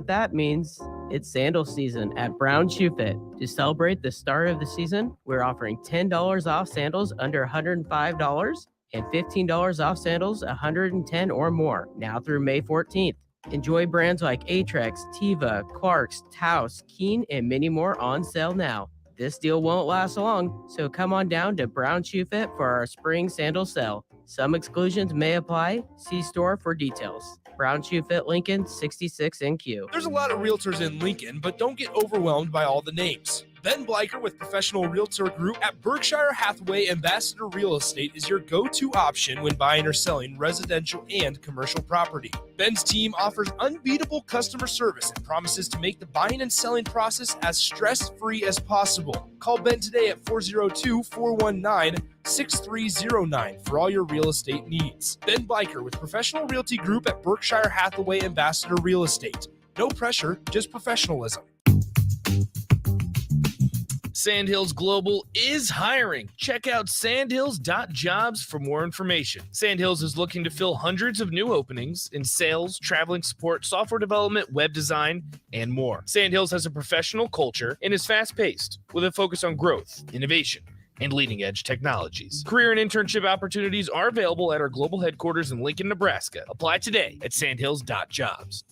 That means it's sandal season at Brown Shoe Fit. To celebrate the start of the season, we're offering $10 off sandals under $105 and $15 off sandals 110 or more, now through May 14th. Enjoy brands like Atrex, Tiva, Clarks, Taos, Keen, and many more on sale now. This deal won't last long, so come on down to Brown Shoe Fit for our spring sandal sale. Some exclusions may apply. See store for details. Brown Shoe Fit Lincoln, 66 NQ. There's a lot of realtors in Lincoln, but don't get overwhelmed by all the names. Ben Bleicher with Professional Realtor Group at Berkshire Hathaway Ambassador Real Estate is your go-to option when buying or selling residential and commercial property. Ben's team offers unbeatable customer service and promises to make the buying and selling process as stress-free as possible. Call Ben today at 402-419-6309 for all your real estate needs. Ben Bleicher with Professional Realty Group at Berkshire Hathaway Ambassador Real Estate. No pressure, just professionalism. Sandhills Global is hiring. Check out sandhills.jobs for more information. Sandhills is looking to fill hundreds of new openings in sales, traveling support, software development, web design, and more. Sandhills has a professional culture and is fast-paced with a focus on growth, innovation, and leading-edge technologies. Career and internship opportunities are available at our global headquarters in Lincoln, Nebraska. Apply today at sandhills.jobs.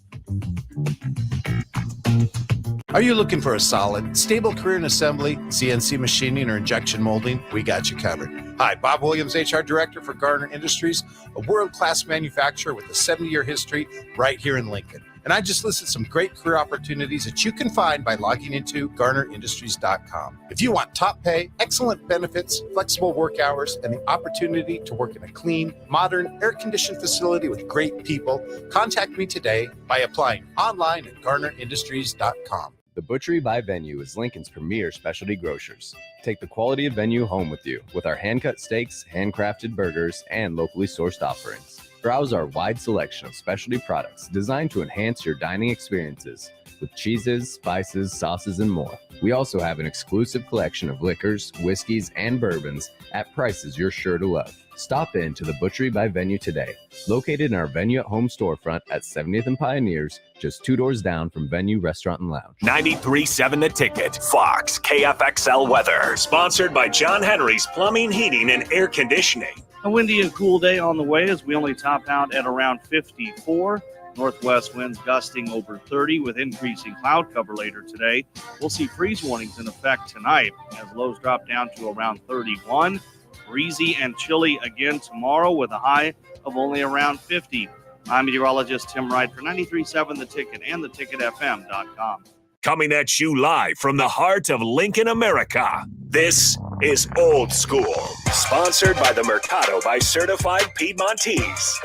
Are you looking for a solid, stable career in assembly, CNC machining, or injection molding? We got you covered. Hi, Bob Williams, HR Director for Garner Industries, a world-class manufacturer with a 70-year history right here in Lincoln. And I just listed some great career opportunities that you can find by logging into GarnerIndustries.com. If you want top pay, excellent benefits, flexible work hours, and the opportunity to work in a clean, modern, air-conditioned facility with great people, contact me today by applying online at GarnerIndustries.com. The Butchery by Venue is Lincoln's premier specialty grocers. Take the quality of Venue home with you with our hand-cut steaks, handcrafted burgers, and locally sourced offerings. Browse our wide selection of specialty products designed to enhance your dining experiences with cheeses, spices, sauces, and more. We also have an exclusive collection of liquors, whiskeys, and bourbons at prices you're sure to love. Stop in to the Butchery by Venue today, located in our Venue at Home storefront at 70th and Pioneers, just 2 doors down from Venue Restaurant and Lounge. 93.7 The Ticket, Fox, KFXL weather, sponsored by John Henry's Plumbing, Heating, and Air Conditioning. A windy and cool day on the way as we only top out at around 54. Northwest winds gusting over 30 with increasing cloud cover later today. We'll see freeze warnings in effect tonight as lows drop down to around 31. Breezy and chilly again tomorrow with a high of only around 50. I'm meteorologist Tim Wright for 93.7 The Ticket and theticketfm.com. Coming at you live from the heart of Lincoln, America. This is Old School, sponsored by the Mercado by Certified Piedmontese.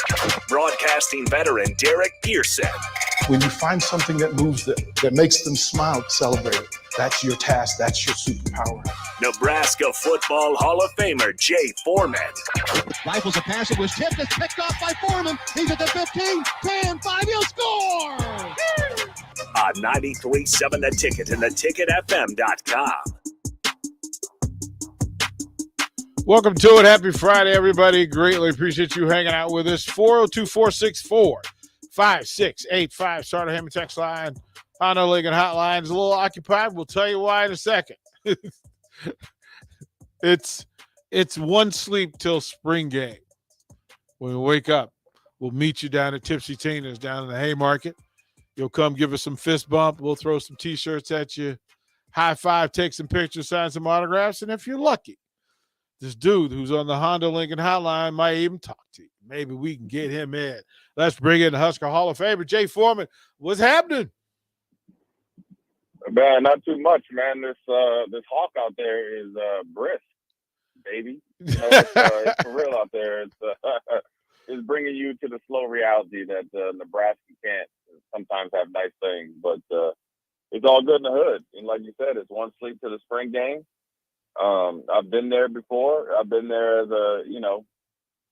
Broadcasting veteran Derek Pearson. When you find something that moves them, that makes them smile, celebrate it. That's your task. That's your superpower. Nebraska Football Hall of Famer Jay Foreman. Rifles a pass. It was tipped. It's picked off by Foreman. He's at the 15, 10, 5. He'll score! On 93.7 The Ticket and theticketfm.com. Welcome to it. Happy Friday, everybody. Greatly appreciate you hanging out with us. 402-464-5685. Starter Hammond text line. Honda Lincoln hotline is a little occupied. We'll tell you why in a second. It's one sleep till spring game. When we wake up, we'll meet you down at Tipsy Tina's down in the Haymarket. You'll come give us some fist bump. We'll throw some T-shirts at you, high five, take some pictures, sign some autographs. And if you're lucky, this dude who's on the Honda Lincoln hotline might even talk to you. Maybe we can get him in. Let's bring in the Husker Hall of Famer, Jay Foreman. What's happening? Man, not too much, man. This hawk out there is brisk, baby. You know, it's for real out there. It's bringing you to the slow reality that Nebraska can't sometimes have nice things, but it's all good in the hood. And like you said, it's one sleep to the spring game. I've been there before. I've been there as a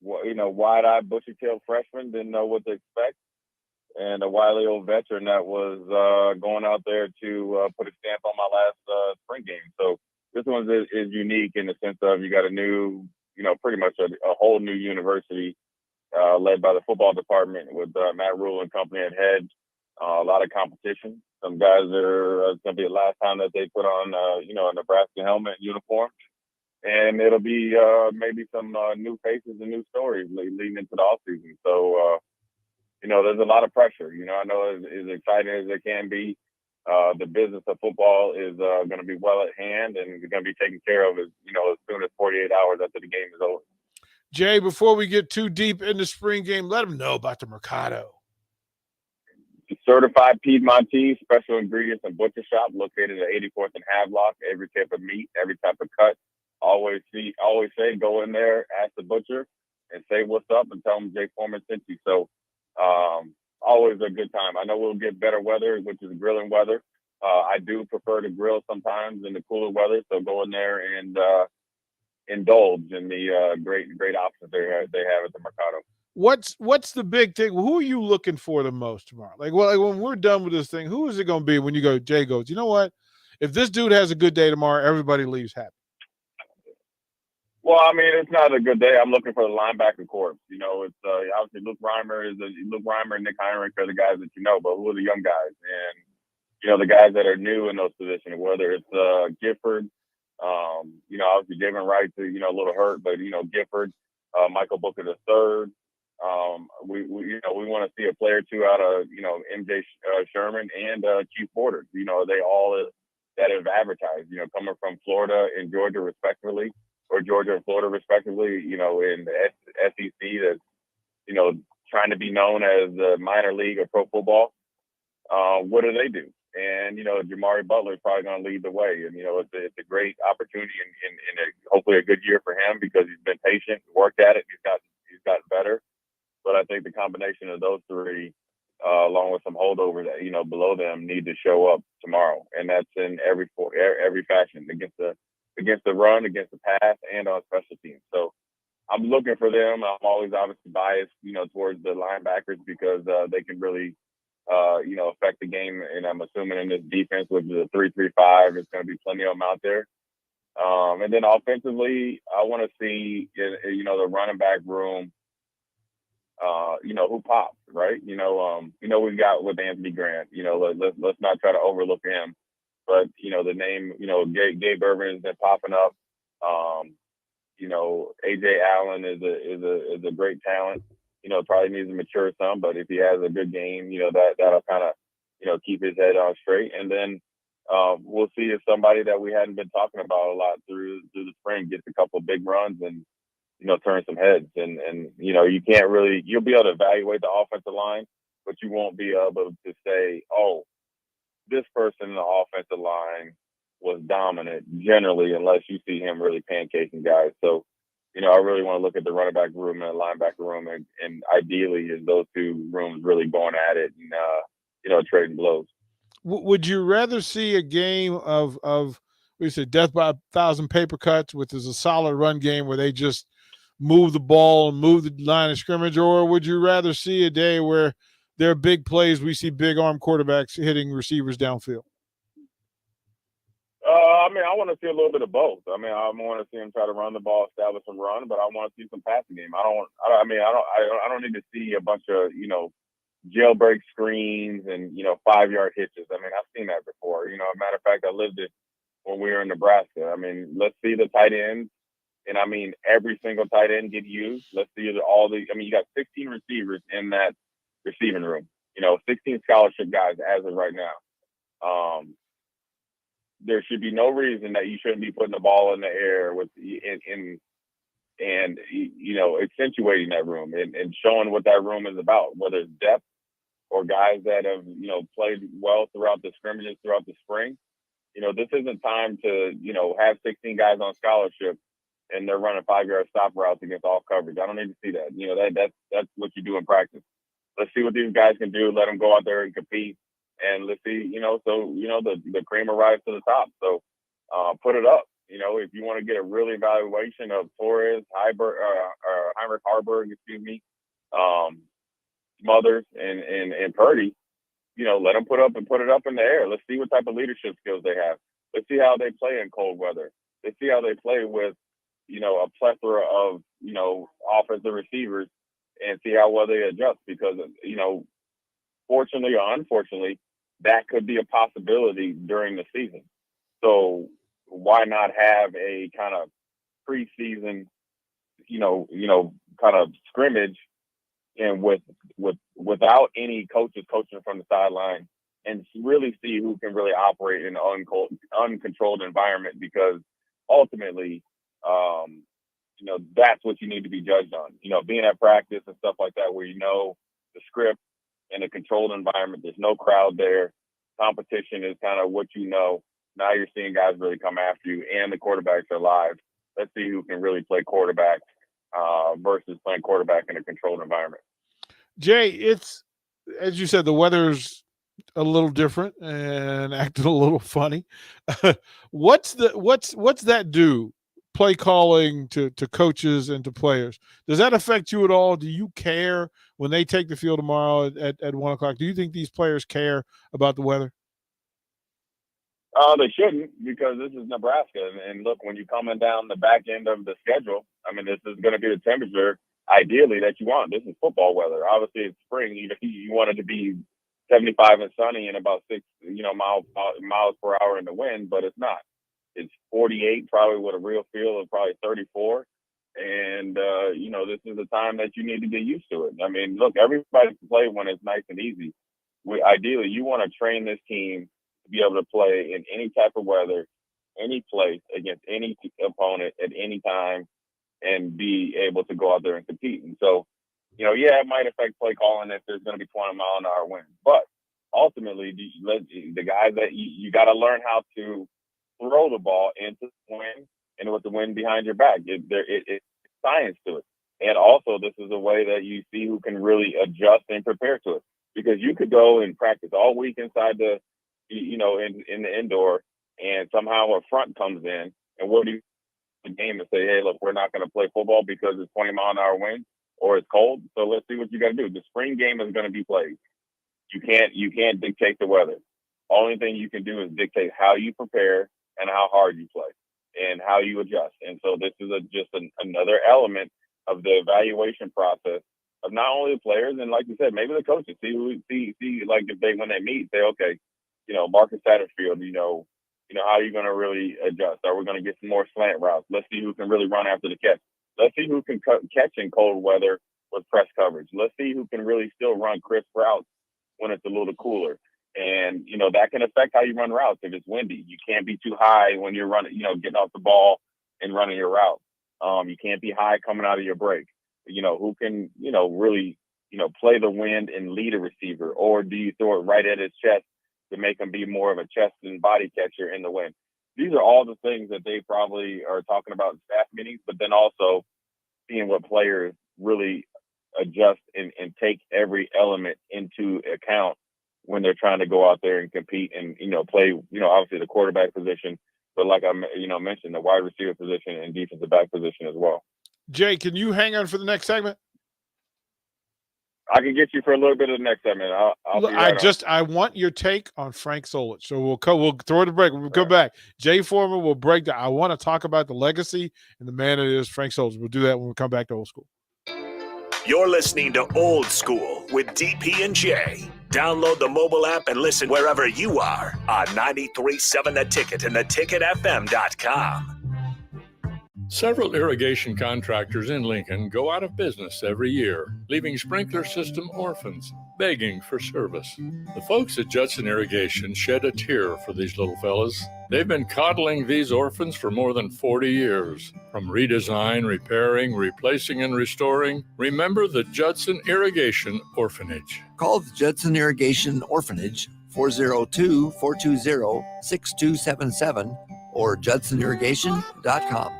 wide-eyed, bushy-tailed freshman, didn't know what to expect, and a wily old veteran that was going out there to put a stamp on my last spring game. So this one is unique in the sense of you got a new, pretty much a whole new university led by the football department with Matt Rule and company at head. A lot of competition. Some guys are it's going to be the last time that they put on a Nebraska helmet and uniform, and it'll be maybe some new faces and new stories leading into the off season. So there's a lot of pressure. I know as exciting as it can be, the business of football is going to be well at hand and it's going to be taken care of as soon as 48 hours after the game is over. Jay, before we get too deep in the spring game, let them know about the Mercado. Certified Piedmontese special ingredients and butcher shop located at 84th and Havelock. Every type of meat, every type of cut. Always say, go in there, ask the butcher, and say what's up, and tell them Jay Foreman sent you. So, always a good time. I know we'll get better weather, which is grilling weather. I do prefer to grill sometimes in the cooler weather. So go in there and indulge in the great options they have at the Mercado. What's the big thing? Who are you looking for the most tomorrow? Like when we're done with this thing, who is it going to be when you go? Jay goes, you know what? If this dude has a good day tomorrow, everybody leaves happy. Well, I mean, it's not a good day. I'm looking for the linebacker corps. It's obviously Luke Reimer and Nick Heinrich are the guys that but who are the young guys? And the guys that are new in those positions, whether it's Gifford, obviously Jamin Wright's a little hurt, but Gifford, Michael Booker III. We want to see a player or two out of MJ Sherman and Chief Porter. They all that have advertised. Coming from Florida and Georgia respectively, or Georgia and Florida respectively. In the SEC that's trying to be known as the minor league of pro football. What do they do? And Jamari Butler is probably going to lead the way. And it's a great opportunity and hopefully a good year for him because he's been patient, worked at it, he's gotten better. But I think the combination of those three, along with some holdovers that below them, need to show up tomorrow, and that's in every fashion against the run, against the pass, and on special teams. So I'm looking for them. I'm always obviously biased, towards the linebackers because they can really, affect the game. And I'm assuming in this defense, which is a 3-3-5, there's going to be plenty of them out there. And then offensively, I want to see, the running back room. Who pops, right? We've got with Anthony Grant. Let's not try to overlook him. But the name, Gabe Irvin has been popping up. AJ Allen is a great talent. Probably needs to mature some, but if he has a good game, that'll kind of keep his head on straight. And then we'll see if somebody that we hadn't been talking about a lot through the spring gets a couple of big runs and turn some heads. And you can't really, you'll be able to evaluate the offensive line, but you won't be able to say, oh, this person in the offensive line was dominant generally, unless you see him really pancaking guys. So, I really want to look at the running back room and the linebacker room, and ideally is those two rooms really going at it and, trading blows. Would you rather see a game of we said death by 1,000 paper cuts, which is a solid run game where they just move the ball and move the line of scrimmage, or would you rather see a day where there are big plays, we see big arm quarterbacks hitting receivers downfield? I want to see a little bit of both. I want to see him try to run the ball, establish some run, but I want to see some passing game. I don't need to see a bunch of jailbreak screens and 5-yard hitches. I've seen that before. Matter of fact, I lived it when we were in Nebraska. Let's see the tight ends, and every single tight end get used. Let's see you got 16 receivers in that receiving room. 16 scholarship guys as of right now. There should be no reason that you shouldn't be putting the ball in the air and accentuating that room and showing what that room is about, whether it's depth or guys that have, played well throughout the scrimmages throughout the spring. This isn't time to, have 16 guys on scholarship and they're running 5-yard stop routes against all coverage. I don't need to see that. That's what you do in practice. Let's see what these guys can do. Let them go out there and compete. And let's see, the cream arrives to the top. So put it up. If you want to get a real evaluation of Torres, Heinrich Harburg, Smothers, and Purdy, let them put it up in the air. Let's see what type of leadership skills they have. Let's see how they play in cold weather. Let's see how they play with, a plethora of, offensive receivers and see how well they adjust because, fortunately or unfortunately, that could be a possibility during the season. So why not have a kind of preseason, kind of scrimmage, and without any coaches coaching from the sideline, and really see who can really operate in an uncontrolled environment, because ultimately, that's what you need to be judged on. Being at practice and stuff like that, where the script in a controlled environment, there's no crowd there, competition is kind of what now you're seeing guys really come after you, and the quarterbacks are live. Let's see who can really play quarterback versus playing quarterback in a controlled environment. Jay, it's, as you said, the weather's a little different and acting a little funny. What's that do? Play calling to coaches and to players. Does that affect you at all? Do you care when they take the field tomorrow at 1:00? Do you think these players care about the weather? They shouldn't, because this is Nebraska. And look, when you're coming down the back end of the schedule, I mean, this is going to be the temperature ideally that you want. This is football weather. Obviously, it's spring. You want it to be 75 and sunny and about 6 miles per hour in the wind, but it's not. It's 48, probably with a real feel of probably 34. And, this is the time that you need to get used to it. I mean, look, everybody can play when it's nice and easy. Ideally, you want to train this team to be able to play in any type of weather, any place, against any opponent at any time, and be able to go out there and compete. And so, it might affect play calling if there's going to be 20-mile-an-hour winds. But ultimately, the guys that you got to learn how to throw the ball into the wind and with the wind behind your back. It's science to it. And also, this is a way that you see who can really adjust and prepare to it. Because you could go and practice all week inside the, in the indoor, and somehow a front comes in, and what do you the game and say, hey, look, we're not going to play football because it's 20-mile-an-hour wind or it's cold. So let's see what you got to do. The spring game is going to be played. You can't dictate the weather. Only thing you can do is dictate how you prepare and how hard you play and how you adjust. And so this is just another element of the evaluation process of not only the players and, like you said, maybe the coaches. See like if when they meet, say, okay, Marcus Satterfield, how are you going to really adjust? Are we going to get some more slant routes? Let's see who can really run after the catch. Let's see who can catch in cold weather with press coverage. Let's see who can really still run crisp routes when it's a little cooler. And, that can affect how you run routes if it's windy. You can't be too high when you're running, getting off the ball and running your route. You can't be high coming out of your break. Who can, really, play the wind and lead a receiver? Or do you throw it right at his chest to make him be more of a chest and body catcher in the wind? These are all the things that they probably are talking about in staff meetings, but then also seeing what players really adjust and take every element into account when they're trying to go out there and compete and, play, obviously the quarterback position, but like I mentioned, the wide receiver position and defensive back position as well. Jay, can you hang on for the next segment? I can get you for a little bit of the next segment. I want your take on Frank Solich. So we'll throw it a break. We'll come back. Jay Foreman will break down. I want to talk about the legacy and the man that is Frank Solich. We'll do that when we come back to Old School. You're listening to Old School with DP and J. Download the mobile app and listen wherever you are on 93.7 The Ticket and theticketfm.com. Several irrigation contractors in Lincoln go out of business every year, leaving sprinkler system orphans, begging for service. The folks at Judson Irrigation shed a tear for these little fellas. They've been coddling these orphans for more than 40 years. From redesign, repairing, replacing, and restoring, remember the Judson Irrigation Orphanage. Call the Judson Irrigation Orphanage 402-420-6277 or judsonirrigation.com.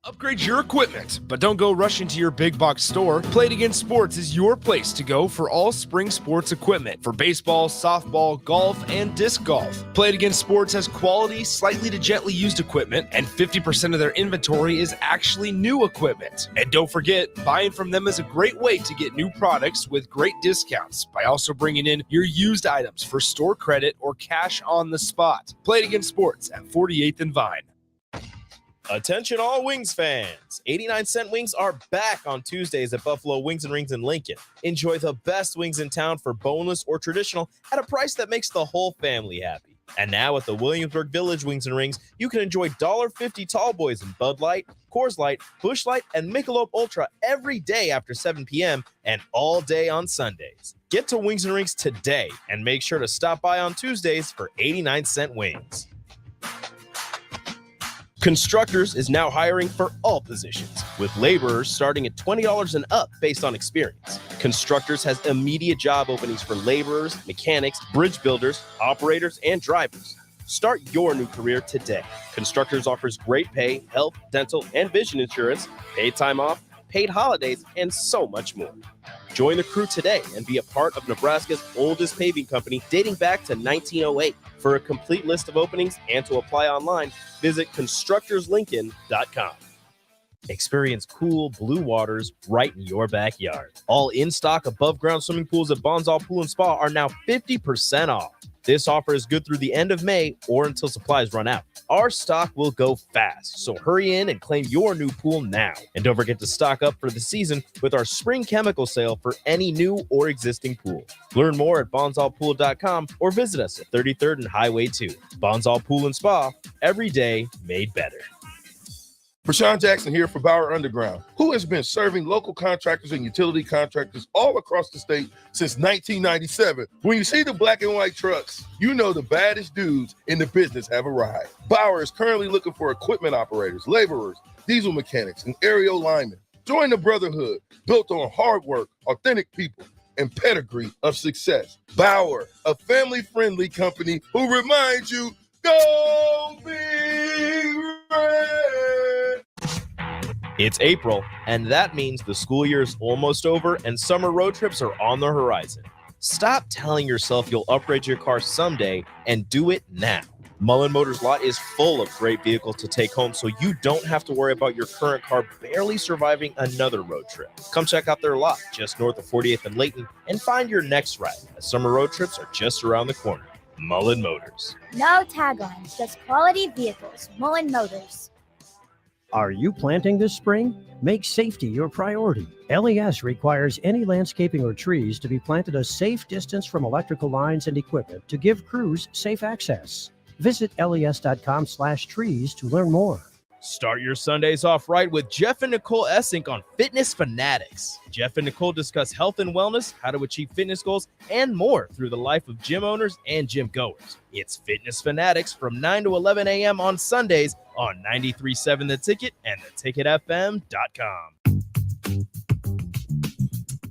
Upgrade your equipment, but don't go rushing to your big box store. Play It Again Sports is your place to go for all spring sports equipment for baseball, softball, golf, and disc golf. Play It Again Sports has quality, slightly to gently used equipment, and 50% of their inventory is actually new equipment. And don't forget, buying from them is a great way to get new products with great discounts by also bringing in your used items for store credit or cash on the spot. Play It Again Sports at 48th and Vine. Attention all Wings fans. 89-cent wings are back on Tuesdays at Buffalo Wings and Rings in Lincoln. Enjoy the best wings in town for boneless or traditional at a price that makes the whole family happy. And now at the Williamsburg Village Wings and Rings, you can enjoy $1.50 tall boys in Bud Light, Coors Light, Busch Light, and Michelob Ultra every day after 7 p.m. and all day on Sundays. Get to Wings and Rings today and make sure to stop by on Tuesdays for 89-cent wings. Constructors is now hiring for all positions, with laborers starting at $20 and up based on experience. Constructors has immediate job openings for laborers, mechanics, bridge builders, operators, and drivers. Start your new career today. Constructors offers great pay, health, dental, and vision insurance, paid time off, paid holidays, and so much more. Join the crew today and be a part of Nebraska's oldest paving company dating back to 1908. For a complete list of openings and to apply online, visit constructorslincoln.com. Experience cool blue waters right in your backyard. All in-stock above-ground swimming pools at Bonsall Pool and Spa are now 50% off. This offer is good through the end of May or until supplies run out. Our stock will go fast, so hurry in and claim your new pool now. And don't forget to stock up for the season with our spring chemical sale for any new or existing pool. Learn more at bonsallpool.com or visit us at 33rd and Highway 2. Bonsall Pool and Spa, every day made better. Prashawn Jackson here for Bauer Underground, who has been serving local contractors and utility contractors all across the state since 1997. When you see the black and white trucks, you know the baddest dudes in the business have arrived. Bauer is currently looking for equipment operators, laborers, diesel mechanics, and aerial linemen. Join the brotherhood built on hard work, authentic people, and pedigree of success. Bauer, a family-friendly company who reminds you, go Big Red! It's April, and that means the school year is almost over and summer road trips are on the horizon. Stop telling yourself you'll upgrade your car someday and do it now. Mullen Motors lot is full of great vehicles to take home, so you don't have to worry about your current car barely surviving another road trip. Come check out their lot just north of 48th and Layton and find your next ride, as summer road trips are just around the corner. Mullen Motors. No taglines, just quality vehicles. Mullen Motors. Are you planting this spring? Make safety your priority. LES requires any landscaping or trees to be planted a safe distance from electrical lines and equipment to give crews safe access. Visit les.com/trees to learn more. Start your Sundays off right with Jeff and Nicole Essink on Fitness Fanatics. Jeff and Nicole discuss health and wellness, how to achieve fitness goals, and more through the life of gym owners and gym goers. It's Fitness Fanatics from 9 to 11 a.m. on Sundays on 93.7 The Ticket and theticketfm.com.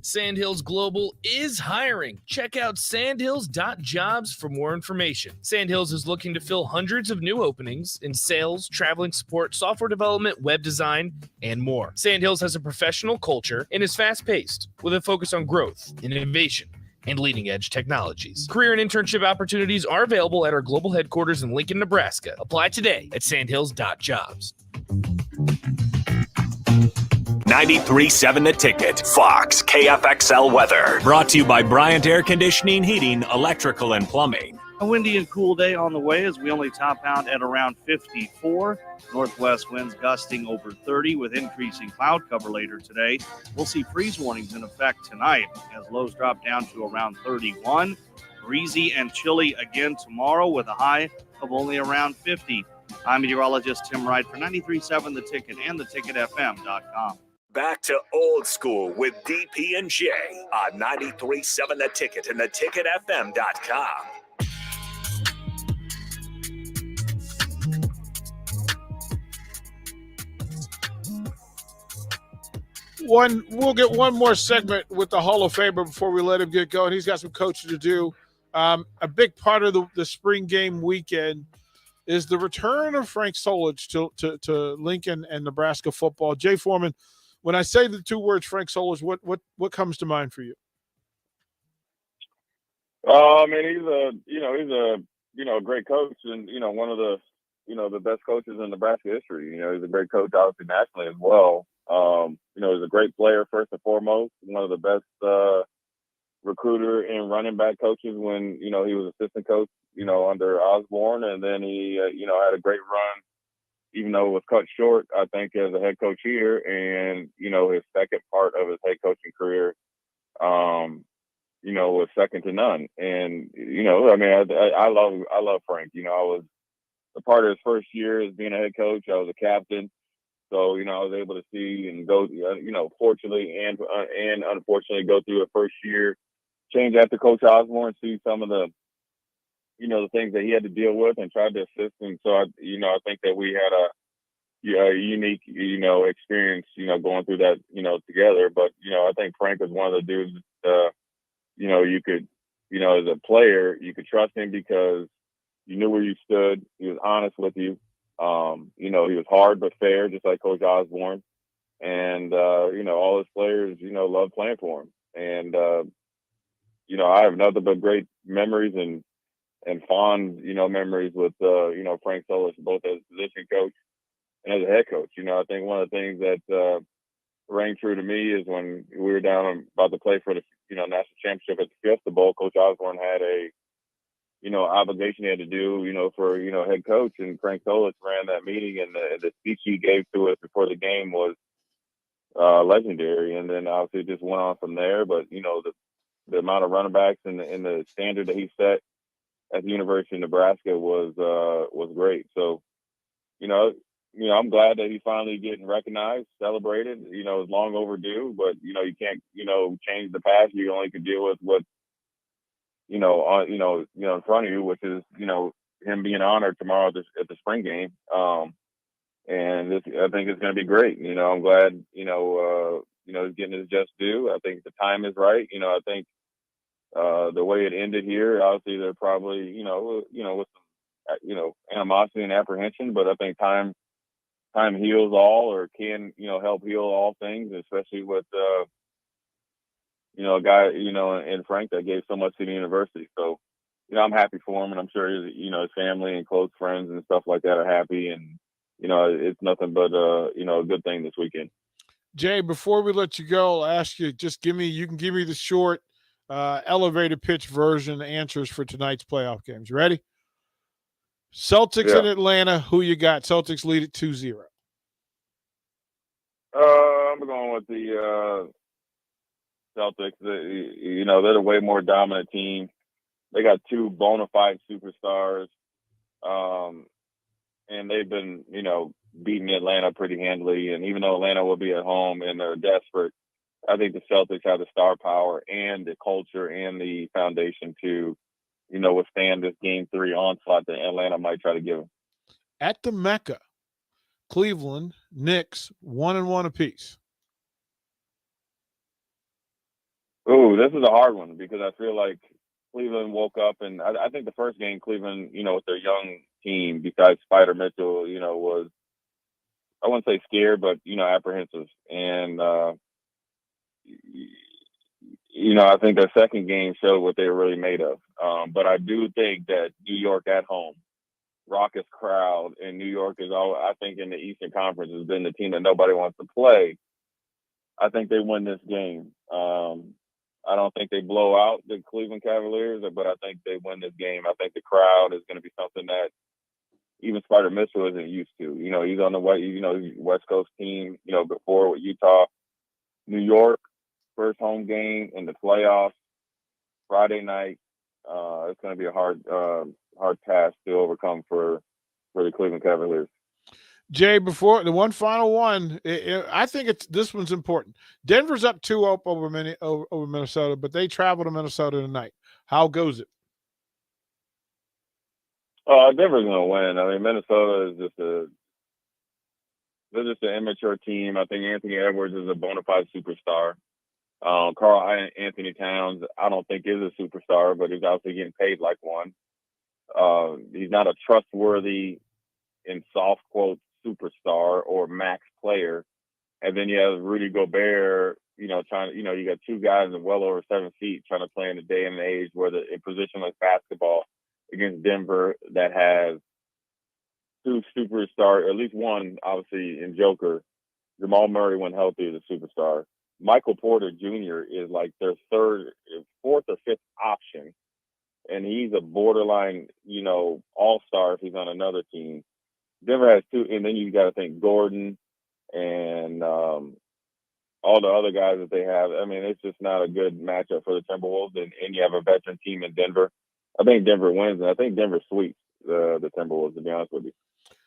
Sandhills Global is hiring. Check out sandhills.jobs for more information. Sandhills is looking to fill hundreds of new openings in sales, traveling support, software development, web design, and more. Sandhills has a professional culture and is fast-paced with a focus on growth, innovation, and leading-edge technologies. Career and internship opportunities are available at our global headquarters in Lincoln, Nebraska. Apply today at sandhills.jobs. 93.7 The Ticket, Fox, KFXL weather. Brought to you by Bryant Air Conditioning, Heating, Electrical, and Plumbing. A windy and cool day on the way as we only top out at around 54. Northwest winds gusting over 30 with increasing cloud cover later today. We'll see freeze warnings in effect tonight as lows drop down to around 31. Breezy and chilly again tomorrow with a high of only around 50. I'm meteorologist Tim Wright for 93.7 The Ticket and theticketfm.com. Back to old school with DP and J on 93.7 The Ticket and theticketfm.com. We'll get one more segment with the Hall of Famer before we let him get going. He's got some coaching to do. A big part of the spring game weekend is the return of Frank Solich to Lincoln and Nebraska football. Jay Foreman, when I say the two words Frank Solich, what comes to mind for you? I mean, he's a great coach and one of the best coaches in Nebraska history. He's a great coach, obviously nationally as well. He's a great player first and foremost. One of the best recruiter and running back coaches when he was assistant coach under Osborne, and then he had a great run even though it was cut short, I think as a head coach here, and his second part of his head coaching career, was second to none. And I mean, I love Frank. I was a part of his first year as being a head coach. I was a captain, so I was able to see and go, fortunately and unfortunately, go through a first year change after Coach Osborne, see some of the the things that he had to deal with and tried to assist. And so I think that we had a unique, experience, going through that, together. But, I think Frank was one of the dudes, you could, as a player, you could trust him because you knew where you stood. He was honest with you. He was hard but fair, just like Coach Osborne. And, all his players, loved playing for him. And, I have nothing but great memories and fond, memories with, Frank Solis, both as position coach and as a head coach. I think one of the things that rang true to me is when we were down about to play for the, national championship at the Fiesta Bowl, Coach Osborne had a, obligation he had to do, for, head coach, and Frank Solis ran that meeting, and the speech he gave to us before the game was legendary. And then obviously it just went on from there. But, the amount of running backs and the standard that he set at the University of Nebraska was great. So, I'm glad that he's finally getting recognized, celebrated. It's long overdue, but you can't change the past. You only can deal with what in front of you, which is him being honored tomorrow at the spring game. And I think it's going to be great. I'm glad he's getting his just due. I think the time is right. I think the way it ended here, obviously they're probably with some animosity and apprehension, but I think time heals all, or can help heal all things, especially with a guy in Frank that gave so much to the university. So I'm happy for him, and I'm sure his family and close friends and stuff like that are happy, and it's nothing but a good thing this weekend. Jay, before we let you go, I'll ask you, you can give me the short elevator pitch version answers for tonight's playoff games. You ready? Celtics in Atlanta, who you got? Celtics lead at 2-0. I'm going with the Celtics. They're the way more dominant team. They got two bona fide superstars, and they've been, beating Atlanta pretty handily. And even though Atlanta will be at home and they're desperate, I think the Celtics have the star power and the culture and the foundation to, withstand this Game 3 onslaught that Atlanta might try to give them. At the Mecca, Cleveland, Knicks, 1-1 apiece. Oh, this is a hard one because I feel like Cleveland woke up, and I think the first game Cleveland, with their young team, besides Spider Mitchell, was, I wouldn't say scared, but, apprehensive. And, I think their second game showed what they were really made of. But I do think that New York at home, raucous crowd, and New York is all, I think in the Eastern Conference has been the team that nobody wants to play. I think they win this game. I don't think they blow out the Cleveland Cavaliers, but I think they win this game. I think the crowd is going to be something that even Spider Mitchell isn't used to. He's on the West Coast team, before with Utah. New York, first home game in the playoffs, Friday night. It's going to be a hard task to overcome for the Cleveland Cavaliers. Jay, before the one final one, I think this one's important. Denver's up 2-0 over Minnesota, but they travel to Minnesota tonight. How goes it? Denver's going to win. I mean, Minnesota is they're just an immature team. I think Anthony Edwards is a bona fide superstar. Karl Anthony Towns, I don't think is a superstar, but he's obviously getting paid like one. He's not a trustworthy, in soft quotes, superstar or max player. And then you have Rudy Gobert, you got two guys in well over 7 feet trying to play in a day and age where in positionless basketball against Denver that has two superstars, at least one, obviously, in Joker. Jamal Murray, when healthy, is a superstar. Michael Porter Jr. is like their fourth or fifth option. And he's a borderline, all-star if he's on another team. Denver has two, and then you got to think Gordon and all the other guys that they have. I mean, it's just not a good matchup for the Timberwolves, and you have a veteran team in Denver. I think Denver wins, and I think Denver sweeps the Timberwolves, to be honest with you.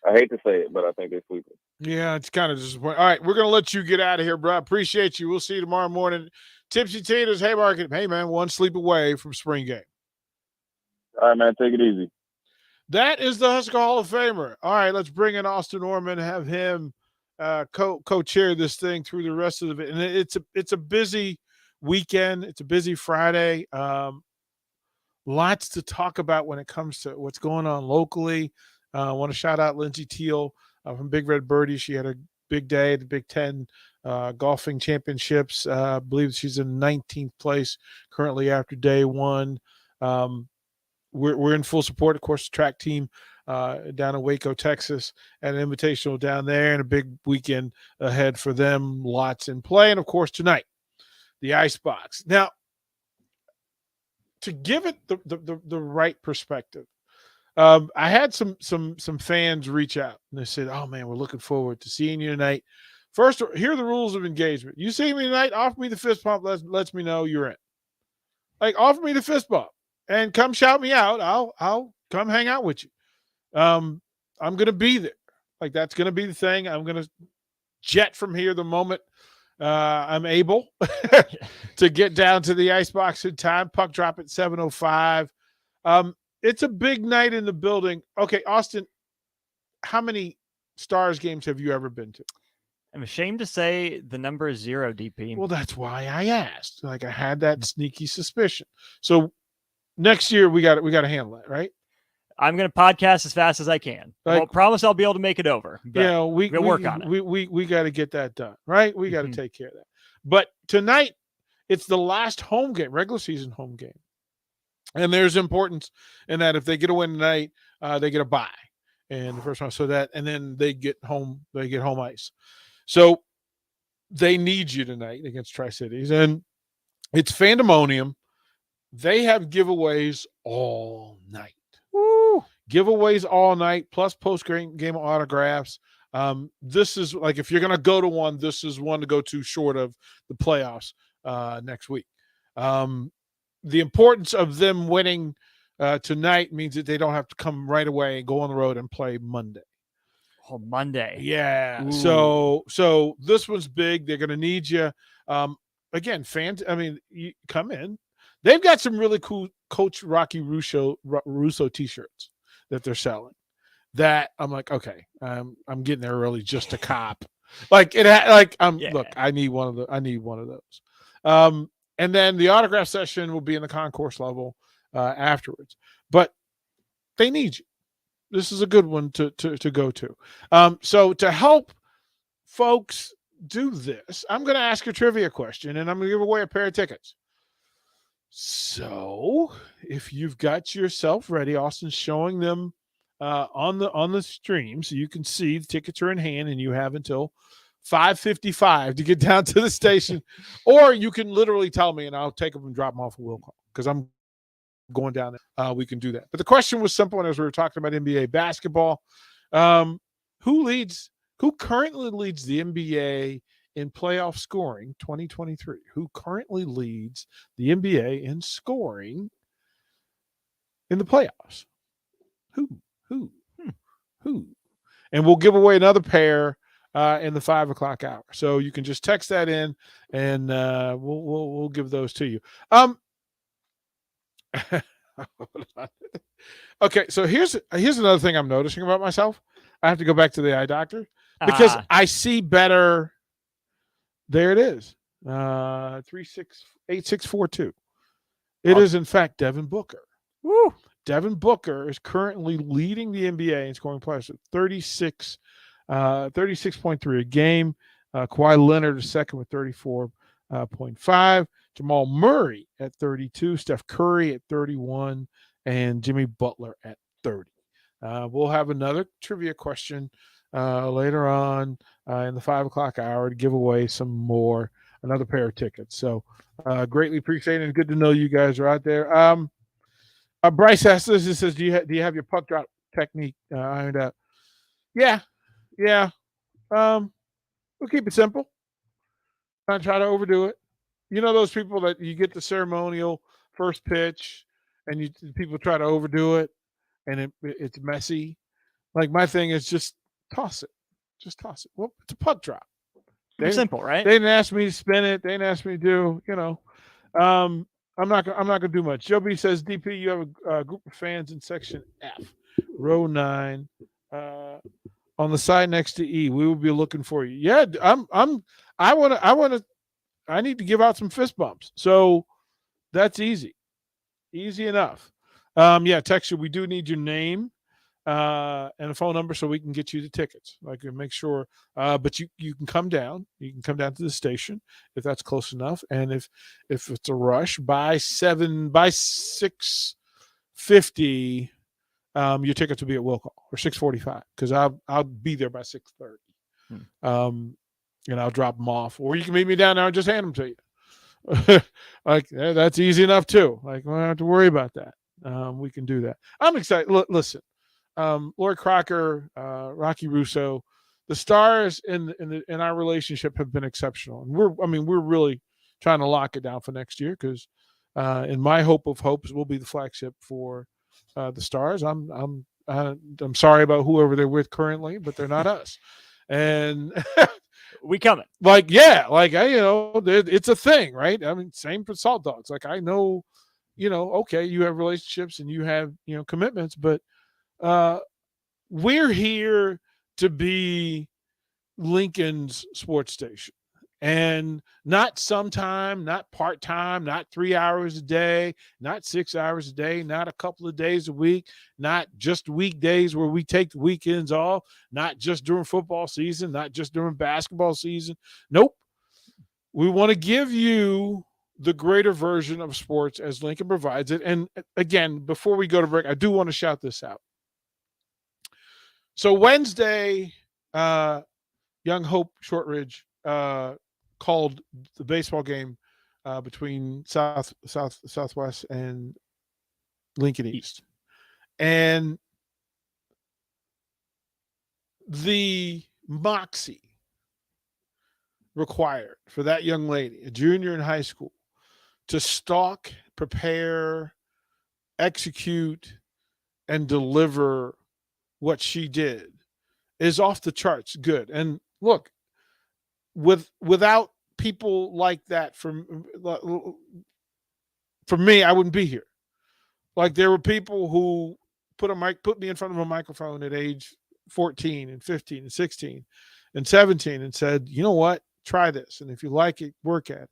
I hate to say it, but I think they sweep it. Yeah, it's kind of disappointing. All right, we're going to let you get out of here, bro. Appreciate you. We'll see you tomorrow morning. Tipsy Tito's Haymarket. Hey, man, one sleep away from spring game. All right, man, take it easy. That is the Husker Hall of Famer. All right, let's bring in Austin Norman, have him co-chair this thing through the rest of it. And it's a busy weekend. It's a busy Friday. Lots to talk about when it comes to what's going on locally. I want to shout out Lindsay Teal from Big Red Birdie. She had a big day at the Big Ten golfing championships. I believe she's in 19th place currently after day one. We're in full support, of course, the track team down in Waco, Texas, and an invitational down there, and a big weekend ahead for them. Lots in play, and of course tonight, the Icebox. Now, to give it the right perspective, I had some fans reach out and they said, "Oh man, we're looking forward to seeing you tonight." First, here are the rules of engagement. You see me tonight, offer me the fist bump. Lets me know you're in. Like, offer me the fist bump and come shout me out. I'll come hang out with you. I'm gonna be there. Like, that's gonna be the thing. I'm gonna jet from here the moment I'm able to get down to the Icebox in time. Puck drop at 7:05. It's a big night in the building. Okay, Austin, how many Stars games have you ever been to? I'm ashamed to say the number is 0, DP. Well, that's why I asked. Like, I had that sneaky suspicion. So next year we got to handle that, right? I'm going to podcast as fast as I can. I won't promise I'll be able to make it over. But we'll work on it. We got to get that done, right? We got to take care of that. But tonight, it's the last home game, regular season home game. And there's importance in that if they get a win tonight, they get a bye. And the first one, so that, and then they get home ice. So they need you tonight against Tri-Cities. And it's Fandemonium. They have giveaways all night. Woo! Giveaways all night, plus post-game autographs. This is like, if you're going to go to one, this is one to go to short of the playoffs next week. The importance of them winning tonight means that they don't have to come right away and go on the road and play Monday. Oh, Monday. Yeah. Ooh. So this one's big. They're going to need you. Again, fans, I mean, you come in. They've got some really cool Coach Rocky Russo t-shirts that they're selling. That I'm like, okay, I'm getting there early just to cop. Like look, I need one of those. And then the autograph session will be in the concourse level afterwards. But they need you. This is a good one to go to. So to help folks do this, I'm going to ask a trivia question, and I'm going to give away a pair of tickets. So if you've got yourself ready, Austin's showing them on the stream, so you can see the tickets are in hand, and you have until 5:55 to get down to the station, or you can literally tell me, and I'll take them and drop them off at will call because I'm going down there. We can do that. But the question was simple, and as we were talking about NBA basketball, who currently leads the NBA in playoff scoring 2023? Who currently leads the NBA in scoring in the playoffs? Who? And we'll give away another pair in the 5 o'clock hour. So you can just text that in, and we'll give those to you. Okay, so here's another thing I'm noticing about myself. I have to go back to the eye doctor because I see better. There it is. 368642. It is in fact Devin Booker. Woo! Devin Booker is currently leading the NBA in scoring players at 36.3 a game. Kawhi Leonard is second with 34.5. Jamal Murray at 32. Steph Curry at 31. And Jimmy Butler at 30. We'll have another trivia question later on in the 5 o'clock hour to give away another pair of tickets. So greatly appreciate it. Good to know you guys are out there. Bryce asks this. He says, do you have your puck drop technique ironed out? Yeah. We'll keep it simple. Not try to overdo it. You know those people that you get the ceremonial first pitch, and people try to overdo it, and it's messy. Like my thing is just toss it. Just toss it. Well, it's a puck drop. Simple, right? They didn't ask me to spin it. They didn't ask me to do. I'm not gonna do much. Joe B says, DP, you have a group of fans in section F, row 9, on the side next to E. We will be looking for you. Yeah, I need to give out some fist bumps. So that's easy enough. Text you. We do need your name and a phone number so we can get you the tickets. Like, make sure. But you can come down. You can come down to the station if that's close enough. And if it's a rush, by 6:50, your tickets will be at will call, or 6:45, because I'll be there by 6:30. And I'll drop them off, or you can meet me down there and just hand them to you. Like, that's easy enough too. Like, we don't have to worry about that. We can do that. I'm excited. Listen, Lord Crocker, Rocky Russo, the stars in our relationship have been exceptional, and we're really trying to lock it down for next year, because in my hope of hopes, we'll be the flagship for the stars. I'm sorry about whoever they're with currently, but they're not us, and. We coming. It's a thing, right? I mean, same for Salt Dogs. Like, I know, okay, you have relationships and you have, commitments, but we're here to be Lincoln's sports station. And not sometime, not part-time, not 3 hours a day, not 6 hours a day, not a couple of days a week, not just weekdays where we take the weekends off, not just during football season, not just during basketball season. Nope. We want to give you the greater version of sports as Lincoln provides it. And again, before we go to break, I do want to shout this out. So Wednesday, Young Hope Shortridge called the baseball game between Southwest and Lincoln East. And the moxie required for that young lady, a junior in high school, to stalk, prepare, execute, and deliver what she did is off the charts good. And look, without people like that, for me, I wouldn't be here. Like, there were people who put me in front of a microphone at age 14 and 15 and 16 and 17 and said, you know what, try this, and if you like it, work at it.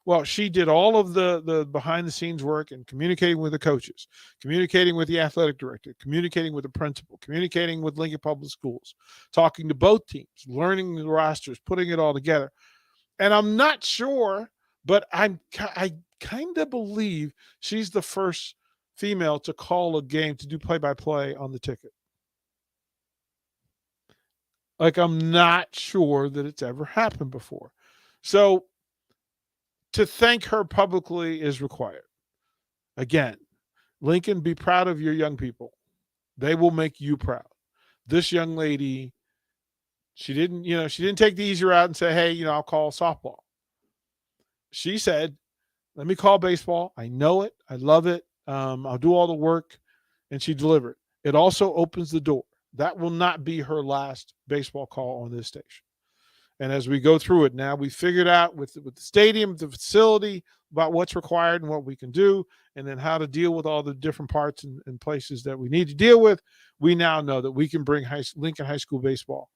Well, she did all of the behind the scenes work and communicating with the coaches, communicating with the athletic director, communicating with the principal, communicating with Lincoln Public Schools, talking to both teams, learning the rosters, putting it all together. And I'm not sure, but I kind of believe she's the first female to call a game, to do play-by-play on the ticket. Like, I'm not sure that it's ever happened before. So to thank her publicly is required. Again, Lincoln, be proud of your young people. They will make you proud. This young lady, she didn't take the easy route and say, hey, I'll call softball. She said, let me call baseball. I know it. I love it. I'll do all the work. And she delivered. It also opens the door. That will not be her last baseball call on this station. And as we go through it now, we figured out with the stadium, the facility, about what's required and what we can do, and then how to deal with all the different parts and places that we need to deal with. We now know that we can bring Lincoln High School baseball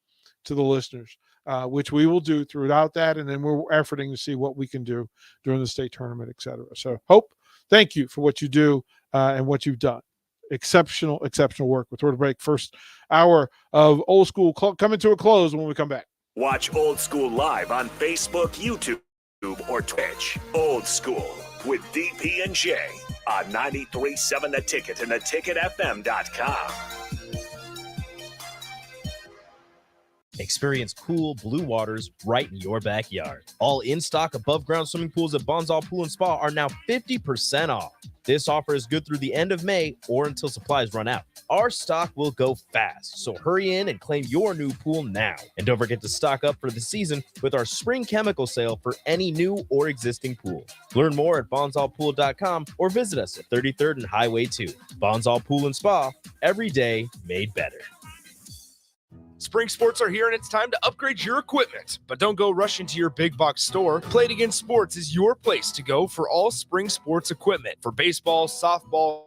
to the listeners, which we will do throughout that. And then we're efforting to see what we can do during the state tournament, et cetera. So, Hope, thank you for what you do and what you've done. Exceptional work. We'll throw the break. First hour of Old School coming to a close when we come back. Watch Old School live on Facebook, YouTube, or Twitch. Old School with DP and J on 93.7 The Ticket and theticketfm.com. Experience cool blue waters right in your backyard. All in-stock above-ground swimming pools at Bonsall Pool and Spa are now 50% off. This offer is good through the end of May or until supplies run out. Our stock will go fast, so hurry in and claim your new pool now. And don't forget to stock up for the season with our spring chemical sale for any new or existing pool. Learn more at bonsallpool.com or visit us at 33rd and Highway 2. Bonsall Pool and Spa, every day made better. Spring sports are here and it's time to upgrade your equipment. But don't go rushing to your big box store. Play It Again Sports is your place to go for all spring sports equipment for baseball, softball,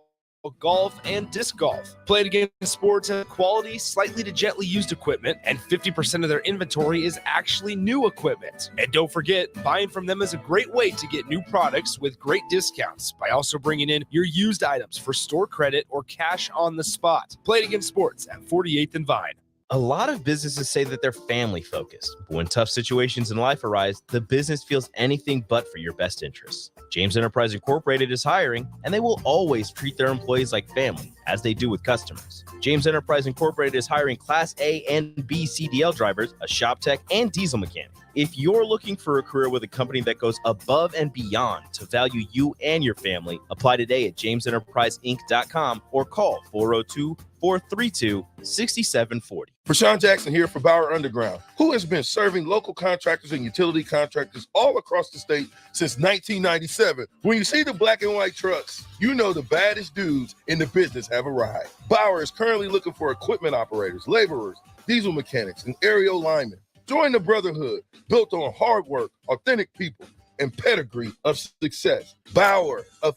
golf, and disc golf. Play It Again Sports has quality, slightly to gently used equipment, and 50% of their inventory is actually new equipment. And don't forget, buying from them is a great way to get new products with great discounts by also bringing in your used items for store credit or cash on the spot. Play It Again Sports at 48th and Vine. A lot of businesses say that they're family focused, but when tough situations in life arise, the business feels anything but for your best interests. James Enterprise Incorporated is hiring, and they will always treat their employees like family, as they do with customers. James Enterprise Incorporated is hiring Class A and B CDL drivers, a shop tech, and diesel mechanic. If you're looking for a career with a company that goes above and beyond to value you and your family, apply today at jamesenterpriseinc.com or call 402-432-6740. Prashawn Jackson here for Bauer Underground, who has been serving local contractors and utility contractors all across the state since 1997. When you see the black and white trucks, you know the baddest dudes in the business have arrived. Bauer is currently looking for equipment operators, laborers, diesel mechanics, and aerial linemen. Join the brotherhood built on hard work, authentic people, and pedigree of success. Bauer, a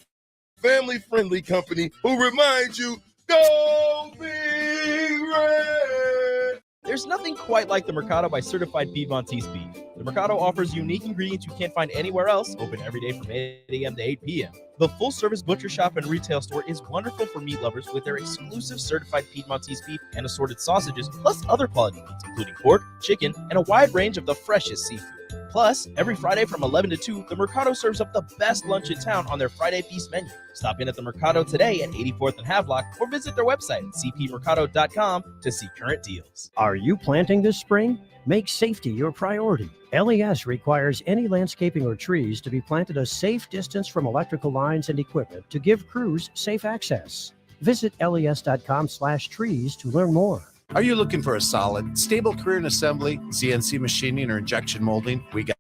family-friendly company who reminds you, go Big Red! There's nothing quite like the Mercado by Certified Piedmontese beef. The Mercado offers unique ingredients you can't find anywhere else, open every day from 8 a.m. to 8 p.m. The full-service butcher shop and retail store is wonderful for meat lovers with their exclusive certified Piedmontese beef and assorted sausages, plus other quality meats, including pork, chicken, and a wide range of the freshest seafood. Plus, every Friday from 11 to 2, the Mercado serves up the best lunch in town on their Friday Feast menu. Stop in at the Mercado today at 84th and Havelock or visit their website at cpmercado.com to see current deals. Are you planting this spring? Make safety your priority. LES requires any landscaping or trees to be planted a safe distance from electrical lines and equipment to give crews safe access. Visit les.com/trees to learn more. Are you looking for a solid, stable career in assembly, CNC machining, or injection molding? We got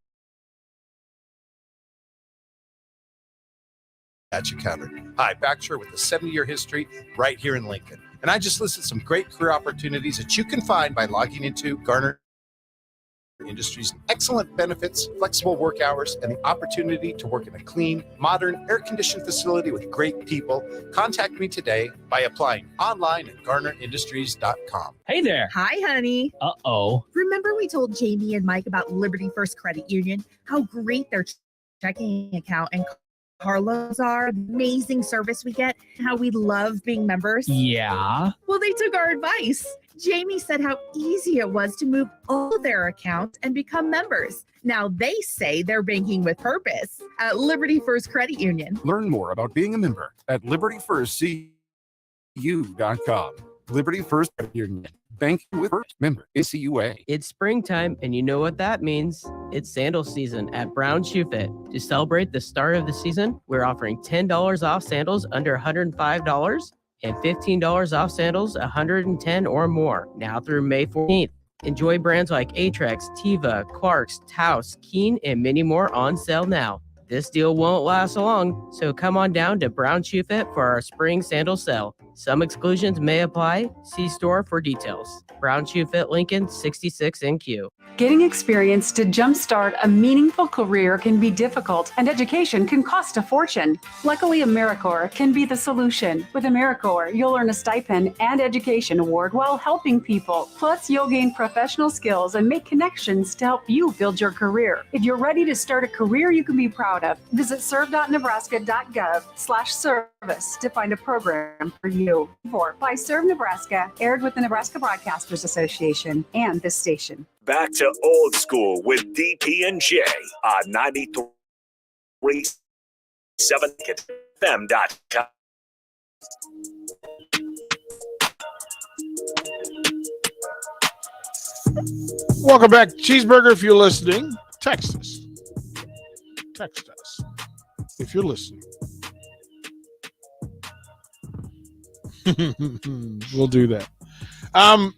you covered. Hi, Baxter with a 70-year history right here in Lincoln. And I just listed some great career opportunities that you can find by logging into Garner Industries. Excellent benefits, flexible work hours, and the opportunity to work in a clean, modern, air-conditioned facility with great people. Contact me today by applying online at garnerindustries.com. Hey there. Hi, honey. Uh-oh. Remember we told Jamie and Mike about Liberty First Credit Union, how great their checking account and car loans are, amazing service we get, how we love being members? Yeah. Well, they took our advice. Jamie said how easy it was to move all their accounts and become members. Now they say they're banking with purpose at Liberty First Credit Union. Learn more about being a member at libertyfirstcu.com. Liberty First Credit Union. Banking with First, member ACUA. It's springtime, and you know what that means. It's sandal season at Brown Shoe Fit. To celebrate the start of the season, we're offering $10 off sandals under $105 and $15 off sandals $110 or more, now through May 14th. Enjoy brands like Atrex, Teva, Clarks, Taos, Keen, and many more on sale now. This deal won't last long, so come on down to Brown Shoe Fit for our spring sandal sale. Some exclusions may apply. See store for details. Brown Shoe Fit Lincoln, 66 NQ. Getting experience to jumpstart a meaningful career can be difficult, and education can cost a fortune. Luckily, AmeriCorps can be the solution. With AmeriCorps, you'll earn a stipend and education award while helping people. Plus, you'll gain professional skills and make connections to help you build your career. If you're ready to start a career you can be proud of, visit serve.nebraska.gov/service to find a program for you. By Serve Nebraska, aired with the Nebraska Broadcasters Association and this station. Back to old school with DP and J on 93.7FM.com. Welcome back. Cheeseburger, if you're listening, text us. Text us if you're listening. We'll do that. Got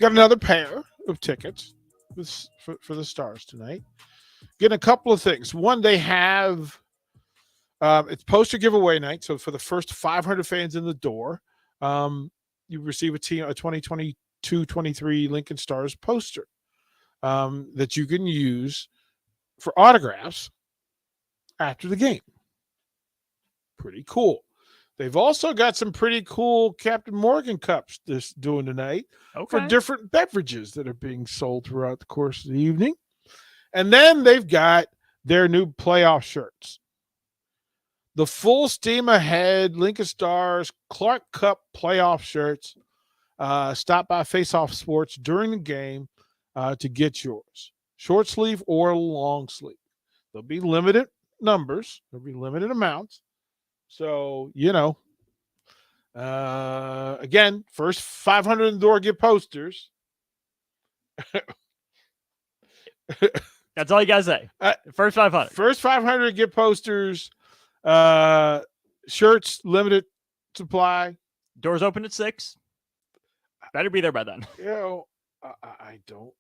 another pair of tickets for the Stars tonight. Getting a couple of things. One, they have it's poster giveaway night. So for the first 500 fans in the door, you receive a 2022-23 Lincoln Stars poster that you can use for autographs after the game. Pretty cool. They've also got some pretty cool Captain Morgan cups this doing tonight for different beverages that are being sold throughout the course of the evening. And then they've got their new playoff shirts. The full steam ahead Lincoln Stars Clark Cup playoff shirts. Stop by Face Off Sports during the game to get yours. Short sleeve or long sleeve. There'll be limited numbers. There'll be limited amounts. So, again, first 500 in the door get posters. That's all you got to say. First 500. First 500 get posters. Shirts, limited supply. Doors open at 6. Better be there by then. I don't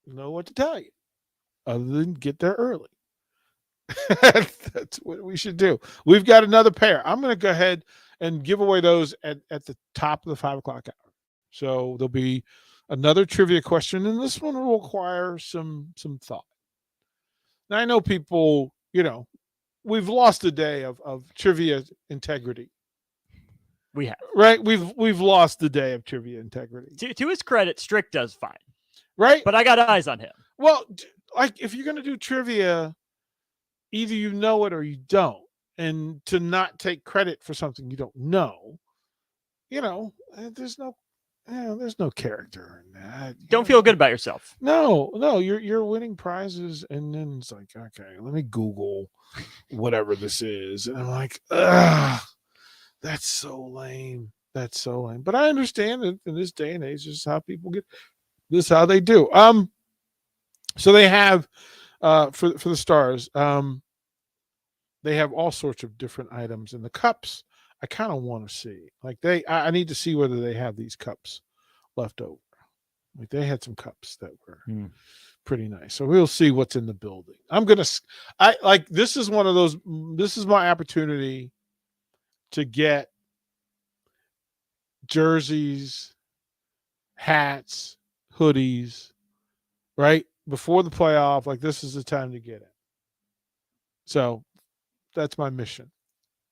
know what to tell you other than get there early. That's what we should do. We've got another pair. I'm going to go ahead and give away those at the top of the 5 o'clock hour. So there'll be another trivia question, and this one will require some thought. Now, I know people, we've lost a day of trivia integrity. We have. Right? We've lost the day of trivia integrity. To his credit, Strick does fine. Right? But I got eyes on him. Well, like if you're going to do trivia, either you know it or you don't. And to not take credit for something you don't know, there's no character in that. Don't feel good about yourself. No, you're winning prizes, and then it's like, okay, let me Google whatever this is, and I'm like, ugh, that's so lame. That's so lame. But I understand that in this day and age, this is how people get. This is how they do. So they have for the Stars. They have all sorts of different items in the cups. I kind of want to see, I need to see whether they have these cups left over. Like they had some cups that were pretty nice. So we'll see what's in the building. This is one of those, this is my opportunity to get jerseys, hats, hoodies, right? Before the playoff, this is the time to get it. So that's my mission.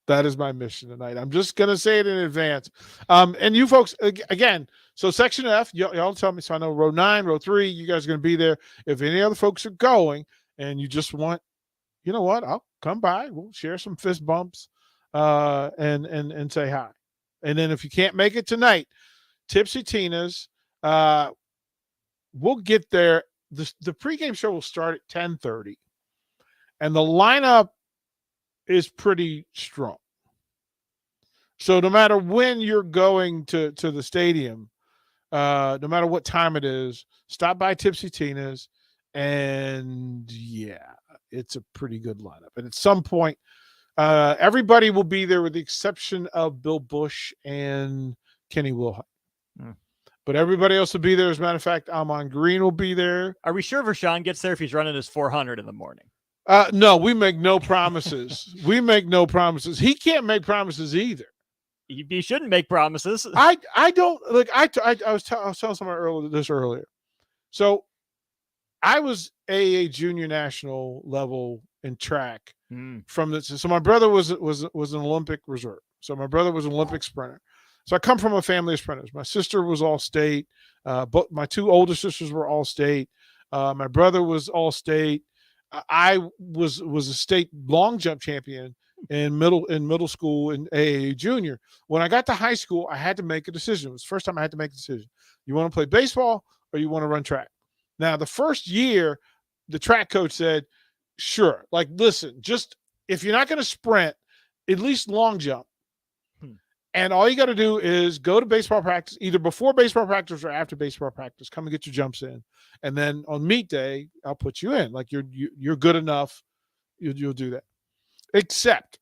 That is my mission tonight. I'm just going to say it in advance. And you folks, again, so Section F, y'all tell me, so I know row 9, row 3, you guys are going to be there. If any other folks are going and you just want, you know what, I'll come by. We'll share some fist bumps and say hi. And then if you can't make it tonight, Tipsy Tina's, we'll get there. The pregame show will start at 10:30. And the lineup is pretty strong. So no matter when you're going to the stadium, no matter what time it is, stop by Tipsy Tina's, and it's a pretty good lineup. And at some point, everybody will be there with the exception of Bill Bush and Kenny Wilhite. But everybody else will be there. As a matter of fact, Amon Green will be there. Are we sure Vershawn gets there if he's running his 400 in the morning? No, we make no promises. We make no promises. He can't make promises either. He shouldn't make promises. I don't like. I was telling someone earlier. So I was AAA junior national level in track from this. So my brother was an Olympic reserve. So my brother was an Olympic sprinter. So I come from a family of sprinters. My sister was all state. But my 2 older sisters were all state. My brother was all state. I was a state long jump champion in middle school and AAA junior. When I got to high school, I had to make a decision. It was the first time I had to make a decision. You want to play baseball or you want to run track? Now, the first year, the track coach said, sure. Listen, just if you're not going to sprint, at least long jump. And all you got to do is go to baseball practice, either before baseball practice or after baseball practice. Come and get your jumps in. And then on meet day, I'll put you in. Like you're good enough. You'll do that. Except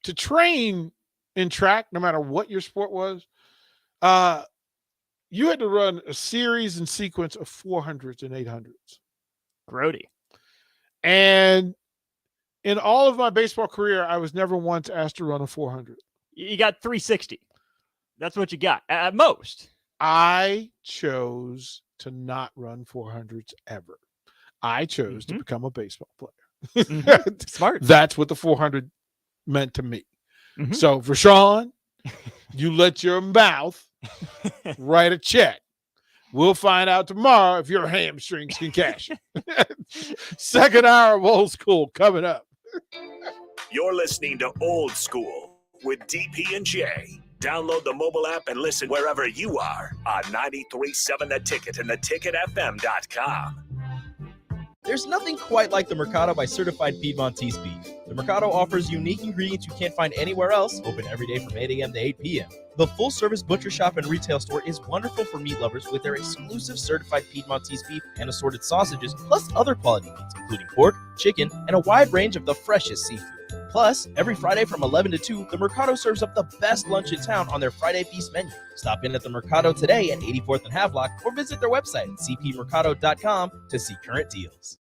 to train in track, no matter what your sport was, you had to run a series and sequence of 400s and 800s. Grody. And in all of my baseball career, I was never once asked to run a 400. You got 360. That's what you got at most. I chose to not run 400s ever. I chose to become a baseball player. Smart. That's what the 400 meant to me. So for Sean, you let your mouth write a check. We'll find out tomorrow if your hamstrings can cash it. Second hour of Old School coming up. You're listening to Old School with DP and J. Download the mobile app and listen wherever you are on 93.7 The Ticket and theticketfm.com. There's nothing quite like the Mercado by Certified Piedmontese beef. The Mercado offers unique ingredients you can't find anywhere else, open every day from 8 a.m. to 8 p.m. The full-service butcher shop and retail store is wonderful for meat lovers with their exclusive Certified Piedmontese beef and assorted sausages, plus other quality meats, including pork, chicken, and a wide range of the freshest seafood. Plus, every Friday from 11 to 2, the Mercado serves up the best lunch in town on their Friday Feast menu. Stop in at the Mercado today at 84th and Havelock or visit their website at cpmercado.com to see current deals.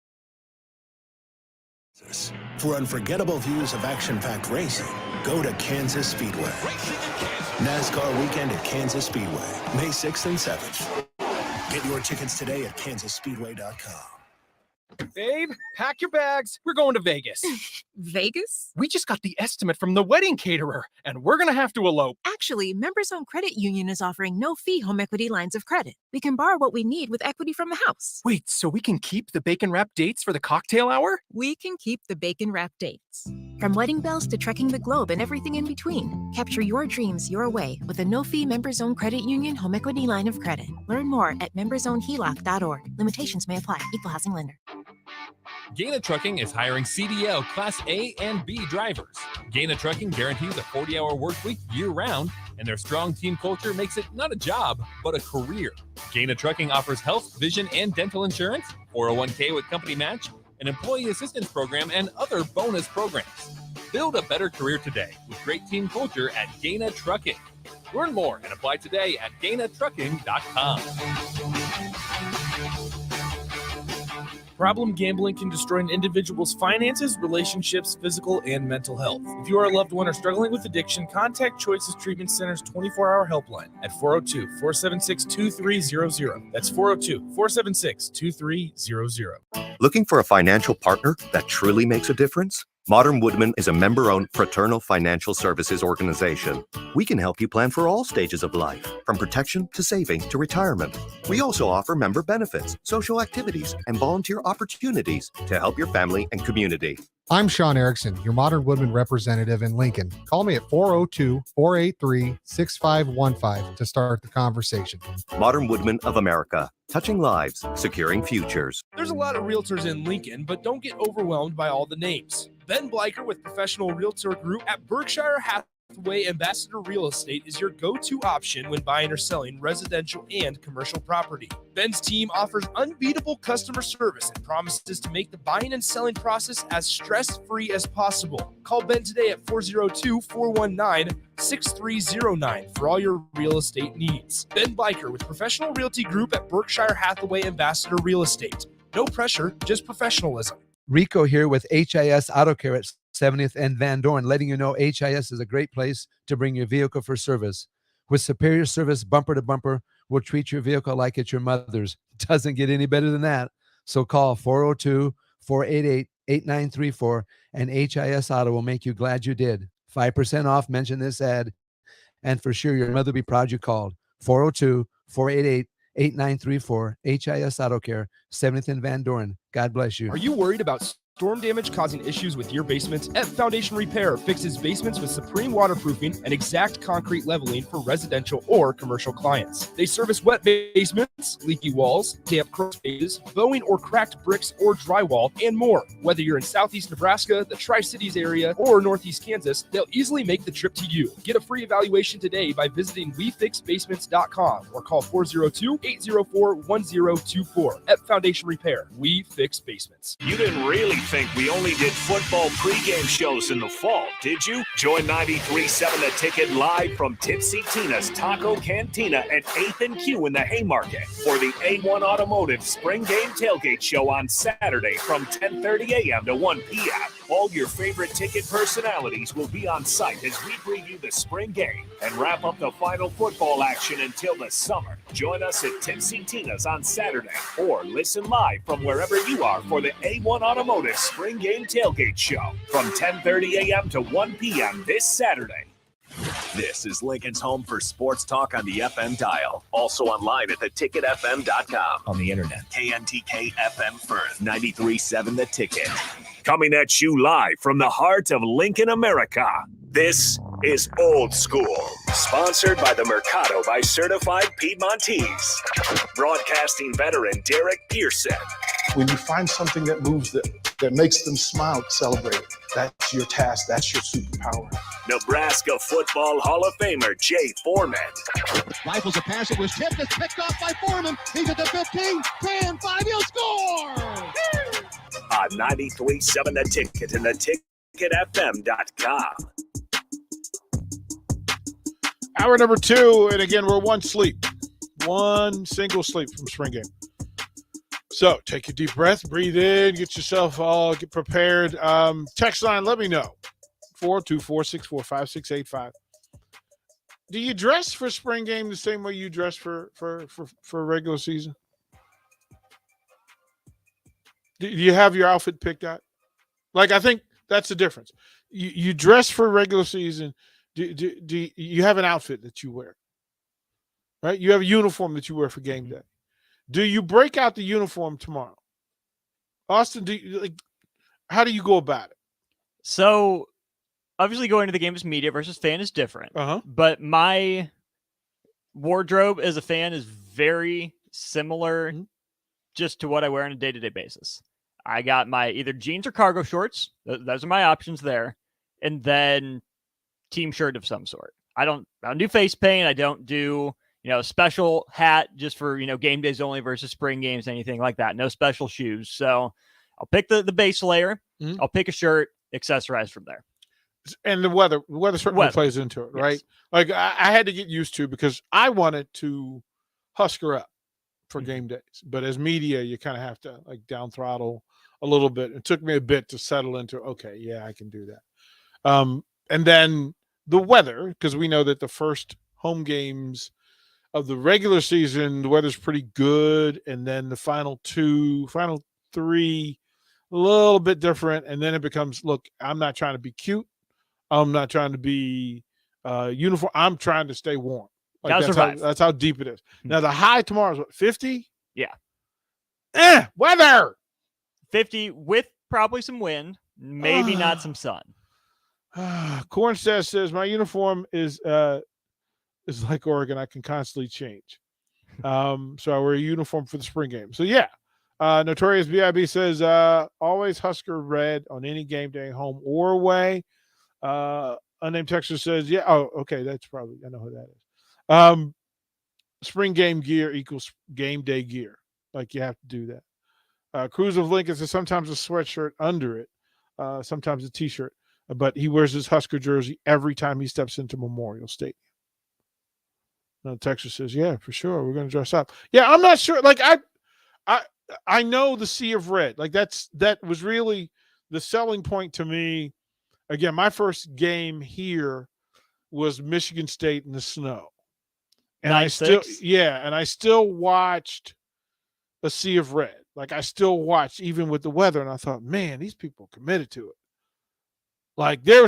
For unforgettable views of action-packed racing, go to Kansas Speedway. NASCAR weekend at Kansas Speedway, May 6th and 7th. Get your tickets today at kansasspeedway.com. Babe, pack your bags. We're going to Vegas. Vegas? We just got the estimate from the wedding caterer, and we're going to have to elope. Actually, Members Owned Credit Union is offering no-fee home equity lines of credit. We can borrow what we need with equity from the house. Wait, so we can keep the bacon-wrapped dates for the cocktail hour? We can keep the bacon-wrapped dates. From wedding bells to trekking the globe and everything in between, capture your dreams your way with a no-fee Members Owned Credit Union home equity line of credit. Learn more at membersownedheloc.org. Limitations may apply. Equal housing lender. Gaina Trucking is hiring CDL Class A and B drivers. Gaina Trucking guarantees a 40-hour work week year-round, and their strong team culture makes it not a job, but a career. Gaina Trucking offers health, vision, and dental insurance, 401k with company match, an employee assistance program, and other bonus programs. Build a better career today with great team culture at Gaina Trucking. Learn more and apply today at GainaTrucking.com. Problem gambling can destroy an individual's finances, relationships, physical, and mental health. If you or a loved one are struggling with addiction, contact Choices Treatment Center's 24-hour helpline at 402-476-2300. That's 402-476-2300. Looking for a financial partner that truly makes a difference? Modern Woodman is a member-owned fraternal financial services organization. We can help you plan for all stages of life, from protection to saving to retirement. We also offer member benefits, social activities, and volunteer opportunities to help your family and community. I'm Sean Erickson, your Modern Woodman representative in Lincoln. Call me at 402-483-6515 to start the conversation. Modern Woodman of America, touching lives, securing futures. There's a lot of realtors in Lincoln, but don't get overwhelmed by all the names. Ben Bleicher with Professional Realtor Group at Berkshire Hathaway Ambassador Real Estate is your go-to option when buying or selling residential and commercial property. Ben's team offers unbeatable customer service and promises to make the buying and selling process as stress-free as possible. Call Ben today at 402-419-6309 for all your real estate needs. Ben Bleicher with Professional Realty Group at Berkshire Hathaway Ambassador Real Estate. No pressure, just professionalism. Rico here with HIS Auto Care at 70th and Van Dorn, letting you know HIS is a great place to bring your vehicle for service. With superior service, bumper to bumper, we'll treat your vehicle like it's your mother's. Doesn't get any better than that. So call 402-488-8934 and HIS Auto will make you glad you did. 5% off, mention this ad, and for sure your mother will be proud you called. 402-488-8934, HIS Auto Care, 70th and Van Dorn. God bless you. Are you worried about Storm damage causing issues with your basement? F Foundation Repair fixes basements with supreme waterproofing and exact concrete leveling for residential or commercial clients. They service wet basements, leaky walls, damp crawl spaces, bowing or cracked bricks or drywall, and more. Whether you're in Southeast Nebraska, the Tri-Cities area, or Northeast Kansas, they'll easily make the trip to you. Get a free evaluation today by visiting WeFixBasements.com or call 402-804-1024. F Foundation Repair. We fix basements. You didn't really think we only did football pregame shows in the fall, did you? Join 93.7 The Ticket live from Tipsy Tina's Taco Cantina at 8th and Q in the Haymarket for the A1 Automotive Spring Game Tailgate Show on Saturday from 10:30 a.m. to 1 p.m. All your favorite ticket personalities will be on site as we preview the spring game and wrap up the final football action until the summer. Join us at Tipsy Tina's on Saturday or listen live from wherever you are for the A1 Automotive Spring Game Tailgate Show from 10:30 a.m. to 1 p.m. this Saturday. This is Lincoln's home for sports talk on the FM dial. Also online at theticketfm.com. On the internet. KNTK FM Firth. 93.7 The Ticket. Coming at you live from the heart of Lincoln, America. This is Old School. Sponsored by the Mercado by Certified Piedmontese. Broadcasting veteran Derek Pearson. When you find something that moves them, that makes them smile, celebrate it. That's your task. That's your superpower. Nebraska Football Hall of Famer Jay Foreman. Rifles a pass. It was tipped. It's picked off by Foreman. He's at the 15, 10, 5. He'll score! On 93.7 The Ticket and theticketfm.com. Hour number 2, and again, we're one single sleep from spring game. So take a deep breath, breathe in, get prepared. Text line, let me know. 424-645-685. Do you dress for spring game the same way you dress for regular season? Do you have your outfit picked out? Like, I think that's the difference. You dress for regular season. Do you have an outfit that you wear? Right? You have a uniform that you wear for game day. Do you break out the uniform tomorrow? Austin, how do you go about it? So, obviously going to the game as media versus fan is different. But my wardrobe as a fan is very similar just to what I wear on a day-to-day basis. I got my either jeans or cargo shorts. Those are my options there. And then team shirt of some sort. I don't do face paint. I don't do, special hat just for, game days only versus spring games, anything like that. No special shoes. So I'll pick the base layer. I'll pick a shirt, accessorize from there. And the weather certainly plays into it, right? Yes. Like I had to get used to, because I wanted to Husker up for game days. But as media, you kind of have to down throttle a little bit. It took me a bit to settle into, okay, yeah, I can do that. And then the weather, because we know that the first home games of the regular season, the weather's pretty good. And then the final 3, a little bit different. And then it becomes, look, I'm not trying to be cute. I'm not trying to be uniform. I'm trying to stay warm. That's how deep it is. Now, the high tomorrow is what, 50? Yeah. Weather! 50 with probably some wind, maybe not some sun. Cornstead says, my uniform is like Oregon. I can constantly change. So I wear a uniform for the spring game. So, yeah. Notorious BIB says, always Husker red on any game day, home or away. Unnamed texter says, yeah. Oh, okay. That's probably, I know who that is. Spring game gear equals game day gear. Like, you have to do that. Cruz of Lincoln says sometimes a sweatshirt under it, sometimes a t-shirt, but he wears his Husker jersey every time he steps into Memorial Stadium. Now, Texas says, yeah, for sure, we're going to dress up. Yeah, I'm not sure. Like, I know the sea of red. Like, that was really the selling point to me. Again, my first game here was Michigan State in the snow. And I still watched a sea of red. Like, I still watched even with the weather, and I thought, man, these people committed to it. Like, there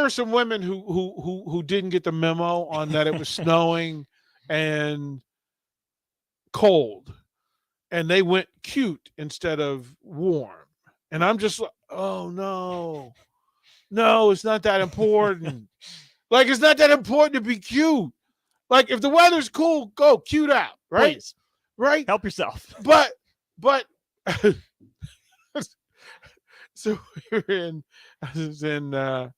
are some women who didn't get the memo on that it was snowing and cold, and they went cute instead of warm. And I'm just like, oh no, it's not that important. Like, it's not that important to be cute. Like, if the weather's cool, go cute out, right? Please. Right? Help yourself. But so I was in this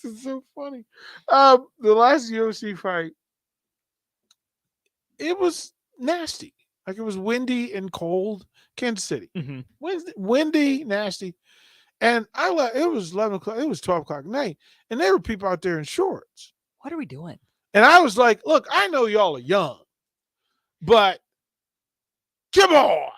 is so funny. The last UFC fight, it was nasty. Like, it was windy and cold. Kansas City. Mm-hmm. Windy, nasty. And it was 11 o'clock, it was 12 o'clock at night, and there were people out there in shorts. What are we doing? And I was like, look, I know y'all are young, but come on.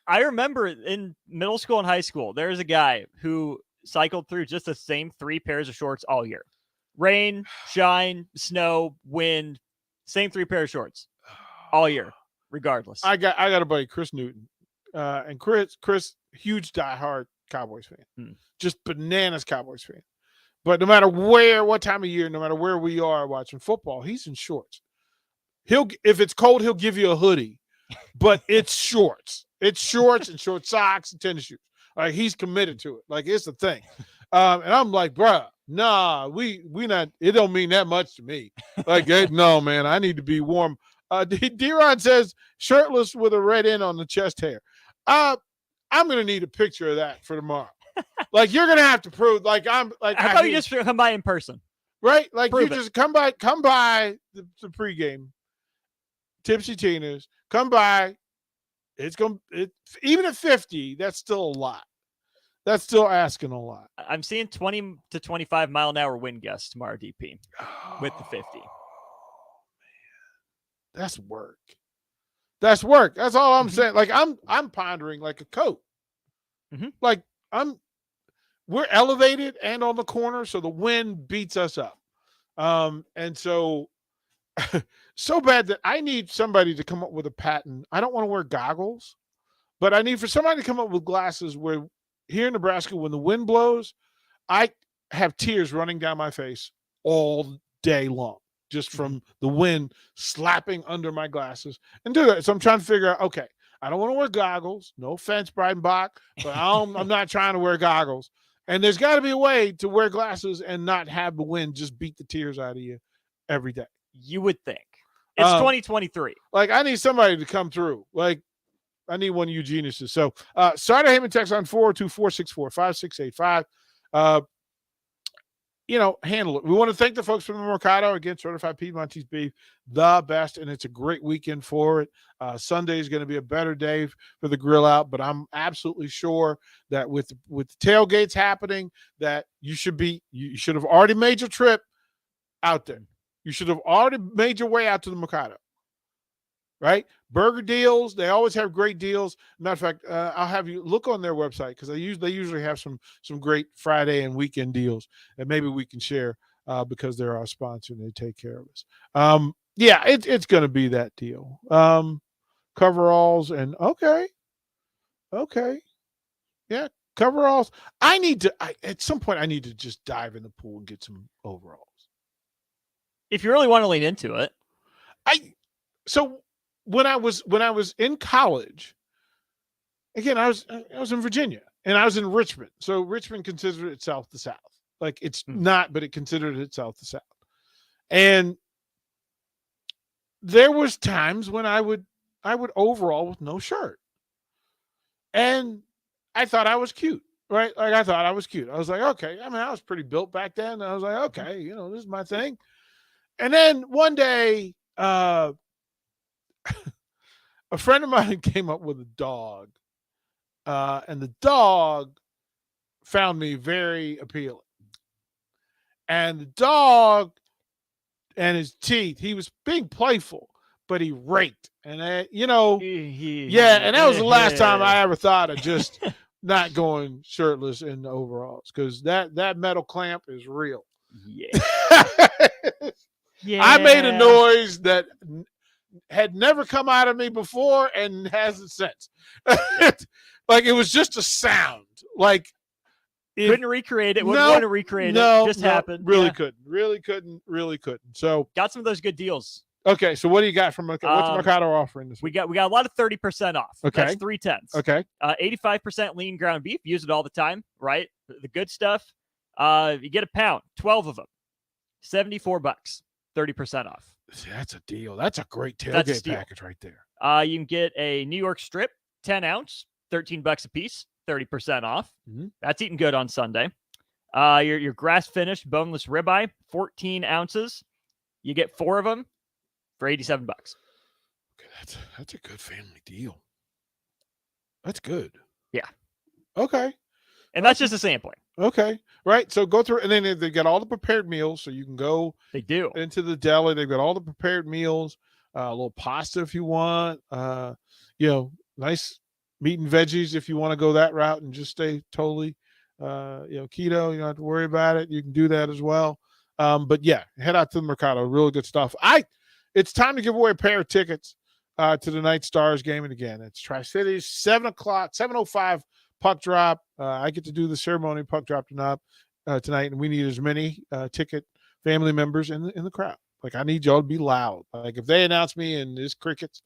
I remember in middle school and high school, there was a guy who cycled through just the same 3 pairs of shorts all year. Rain, shine, snow, wind, same 3 pairs of shorts all year, regardless. I got a buddy, Chris Newton. And Chris, huge diehard Cowboys fan. Just bananas Cowboys fan. But no matter what time of year, no matter where we are watching football, he's in shorts. If it's cold, he'll give you a hoodie, but it's shorts. It's shorts and short socks and tennis shoes. Like, he's committed to it. Like, it's the thing. And I'm like, bruh, nah, we not. It don't mean that much to me. Like, no, man, I need to be warm. D-Ron says shirtless with a red N on the chest hair. I'm gonna need a picture of that for tomorrow. Like, you're gonna have to prove. Like, I'm like, how about you just come by in person, right? Like, prove you just come by the pregame. Tipsy Tina's, come by. Even at 50, that's still a lot. That's still asking a lot. I'm seeing 20 to 25 mile an hour wind gusts tomorrow, DP, with the 50. That's work. That's work. That's all I'm saying. Like, I'm pondering like a coat. Mm-hmm. Like, we're elevated and on the corner, so the wind beats us up. And so so bad that I need somebody to come up with a patent. I don't want to wear goggles, but I need for somebody to come up with glasses where here in Nebraska, when the wind blows, I have tears running down my face all day long, just from the wind slapping under my glasses, and do that. So I'm trying to figure out, okay, I don't want to wear goggles. No offense, Breidenbach, but I'm not trying to wear goggles. And there's got to be a way to wear glasses and not have the wind just beat the tears out of you every day. You would think. It's 2023. Like, I need somebody to come through. Like, I need one of you geniuses. So, Sarda Heyman text on 402-464-5685. Handle it. We want to thank the folks from the Mercado. Again, certified Piedmontese beef, the best, and it's a great weekend for it. Sunday is going to be a better day for the grill out, but I'm absolutely sure that with the tailgates happening, that you should have already made your trip out there. You should have already made your way out to the Mercado, right? Burger deals, they always have great deals. Matter of fact, I'll have you look on their website because they usually have some great Friday and weekend deals that maybe we can share because they're our sponsor and they take care of us. It's going to be that deal. Coveralls and okay, yeah, coveralls. At some point I need to just dive in the pool and get some overalls. If you really want to lean into it. So when I was in college, again, I was in Virginia and I was in Richmond. So Richmond considered itself the South. Like, it's not, but it considered itself the South. And there was times when I would overall with no shirt. And I thought I was cute, right? Like, I thought I was cute. I was like, okay. I mean, I was pretty built back then. I was like, okay, this is my thing. And then one day, a friend of mine came up with a dog, and the dog found me very appealing. And the dog and his teeth, he was being playful, but he raked. And, and that was the last time I ever thought of just not going shirtless in the overalls, because that metal clamp is real. Yeah. Yeah. I made a noise that had never come out of me before and hasn't since. Like, it was just a sound. Like, couldn't recreate it. Wouldn't want to recreate it. Just happened. Really couldn't. So got some of those good deals Okay, so what do you got from what's Mercado offering this We week? got a lot of 30% off. Okay. That's 3/10. Okay. 85% lean ground beef. Use it all the time, right? The good stuff. You get a pound, 12 of them, $74, 30% off. See, that's a deal. That's a great That's a tailgate steal. package right there. You can get a New York strip, 10 ounce, $13 a piece, 30% off. Mhm. That's eating good on Sunday. Your grass finished boneless ribeye, 14 ounces. You get 4 of them for $87. Okay, that's a good family deal. That's good. Yeah. Okay. And that's just a sampling. Okay. Right. So go through, and then they got all the prepared meals, so you can go. They do into the deli. They've got all the prepared meals, a little pasta if you want. Nice meat and veggies if you want to go that route and just stay totally, keto. You don't have to worry about it. You can do that as well. But yeah, head out to the Mercado. Really good stuff. It's time to give away a pair of tickets to the Night Stars game. And again, it's Tri-Cities, 7:05 puck drop. I get to do the ceremony puck drop tonight, and we need as many ticket family members in the crowd. Like, I need y'all to be loud. Like, if they announce me and there's crickets,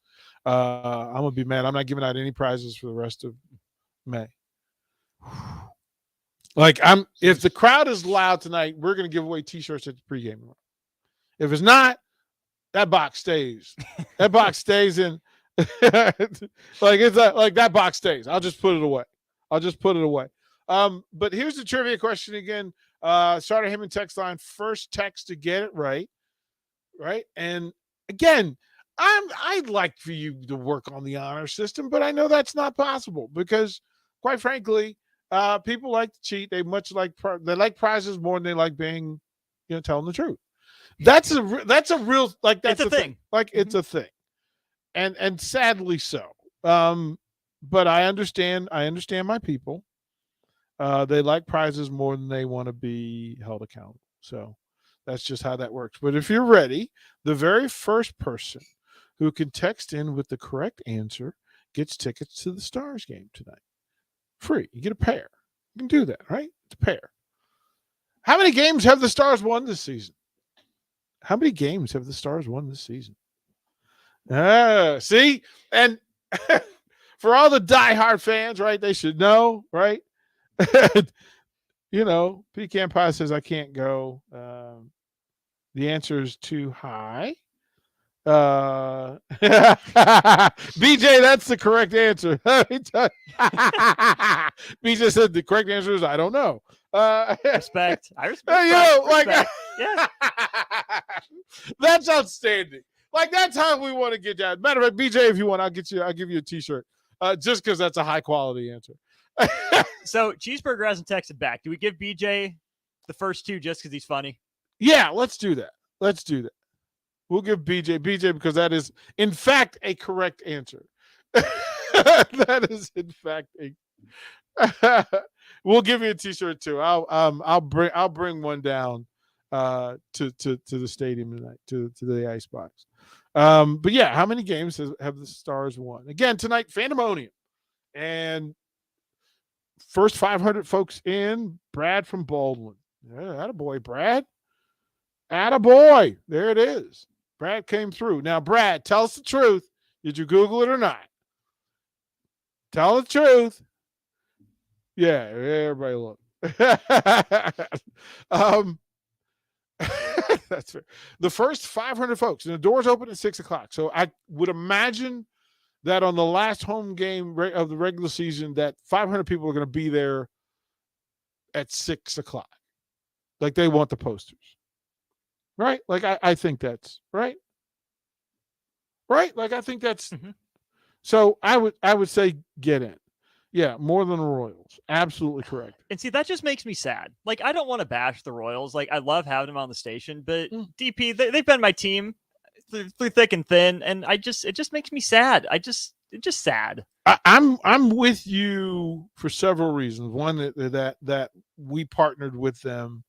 I'm gonna be mad. I'm not giving out any prizes for the rest of May. Like, if the crowd is loud tonight, we're gonna give away T-shirts at the pregame. If it's not, that box stays. That box stays in. Like that box stays. I'll just put it away. But here's the trivia question again. Starter Heyman text line, first text to get it right. And again, I'd like for you to work on the honor system, but I know that's not possible because, quite frankly, people like to cheat. They like prizes more than they like being, telling the truth. That's a real that's a thing. It's a thing, and sadly so. But I understand my people. They like prizes more than they want to be held accountable. So that's just how that works. But if you're ready, the very first person who can text in with the correct answer gets tickets to the Stars game tonight. Free. You get a pair. You can do that, right? It's a pair. How many games have the Stars won this season? See? And for all the diehard fans, right? They should know, right? Pecan Pie says, I can't go. The answer is too high. BJ, that's the correct answer. BJ said the correct answer is I don't know. Respect. I respect. Yeah. That's outstanding. Like, that's how we want to get down. Matter of fact, BJ, if you want, I'll give you a T-shirt. Just because that's a high quality answer. So Cheeseburger hasn't texted back. Do we give BJ the first 2 just because he's funny? Yeah, let's do that. We'll give BJ because that is in fact a correct answer. That is in fact we'll give you a T-shirt too. I'll bring one down to the stadium tonight, to the Icebox. But yeah, how many games have the Stars won? Again, tonight, Fandemonium. And first 500 folks in, Brad from Baldwin. Yeah, attaboy, Brad. Attaboy. There it is. Brad came through. Now, Brad, tell us the truth. Did you Google it or not? Tell the truth. Yeah, everybody look. That's fair. The first 500 folks, and the doors open at 6:00. So I would imagine that on the last home game of the regular season, that 500 people are going to be there at 6:00. Like, they want the posters. Right? Like, I think that's right. Right? Like, I think that's so I would say get in. Yeah, more than the Royals. Absolutely correct. And see, that just makes me sad. Like, I don't want to bash the Royals. Like, I love having them on the station, but DP, they've been my team through thick and thin, and it just makes me sad. It's just sad. I'm with you for several reasons. One, that we partnered with them,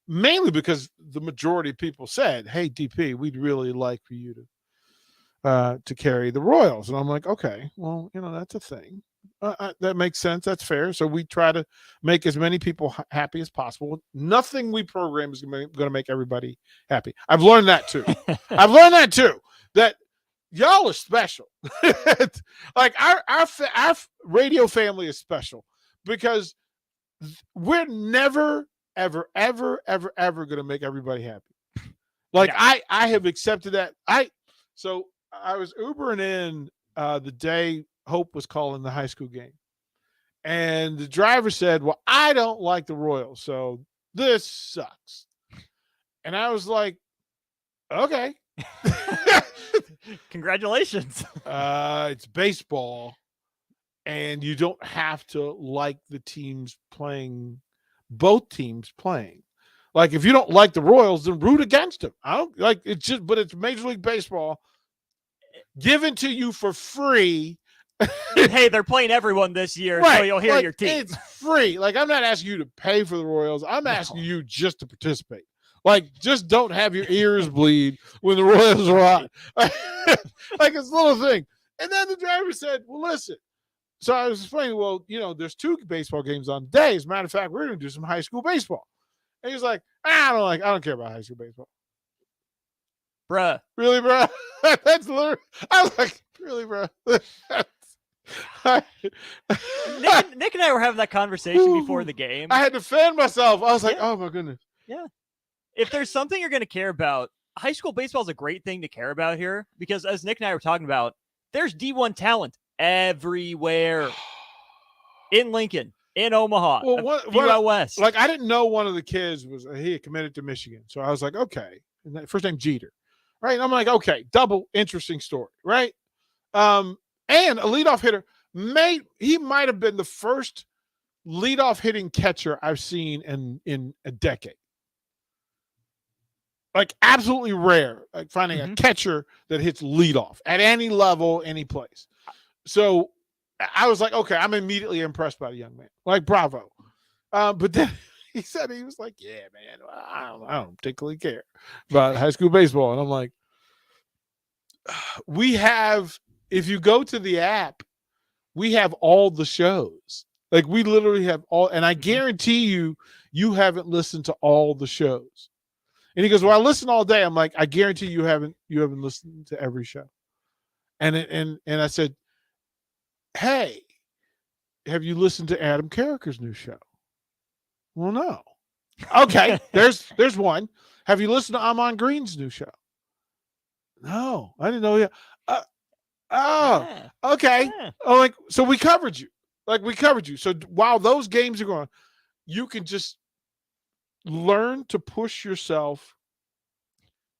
mainly because the majority of people said, "Hey, DP, we'd really like for you to carry the Royals," and I'm like, okay, well, that's a thing. That makes sense. That's fair. So we try to make as many people happy as possible. Nothing we program is going to make everybody happy. I've learned that too. That y'all are special. Like our radio family is special because we're never, ever, ever, ever, ever going to make everybody happy. Like I have accepted that. So I was Ubering in the day Hope was calling the high school game. And the driver said, well, I don't like the Royals, so this sucks. And I was like, okay. Congratulations. It's baseball, and you don't have to like the teams playing, both teams playing. Like, if you don't like the Royals, then root against them. I don't like it's just, but it's Major League Baseball given to you for free. Hey, they're playing everyone this year, right. so you'll hear like, your team. It's free. Like, I'm not asking you to pay for the Royals. I'm asking you just to participate. Like, just don't have your ears bleed when the Royals are on. Like, it's a little thing. And then the driver said, well, listen. So I was explaining, well, there's 2 baseball games on today. As a matter of fact, we're going to do some high school baseball. And he was like, I don't care about high school baseball. Bruh. Really, bruh? That's literally, I was like, really, bruh? Nick and I were having that conversation before the game. I had to defend myself. I was like, oh my goodness. Yeah. If there's something you're going to care about, high school baseball is a great thing to care about here because, as Nick and I were talking about, there's D1 talent everywhere in Lincoln, in Omaha, out West. Like, I didn't know one of the kids he had committed to Michigan. So I was like, okay. And first name Jeter. Right. And I'm like, okay, double interesting story. Right. And a leadoff hitter he might have been the first leadoff hitting catcher I've seen in a decade. Like, absolutely rare, like finding a catcher that hits leadoff at any level, any place. So I was like, okay, I'm immediately impressed by the young man. Like, bravo. But then he said, he was like, yeah, man, I don't particularly care about high school baseball. And I'm like, if you go to the app, we have all the shows. Like, we literally have all, and I guarantee you haven't listened to all the shows. And he goes, well, I listen all day. I'm like, I guarantee you haven't listened to every show. And I said, hey, have you listened to Adam Carricker's new show? Well, no. Okay, there's one. Have you listened to Amon Green's new show? No, I didn't know. Okay. Yeah. Oh, like, so we covered you. So while those games are going, you can just learn to push yourself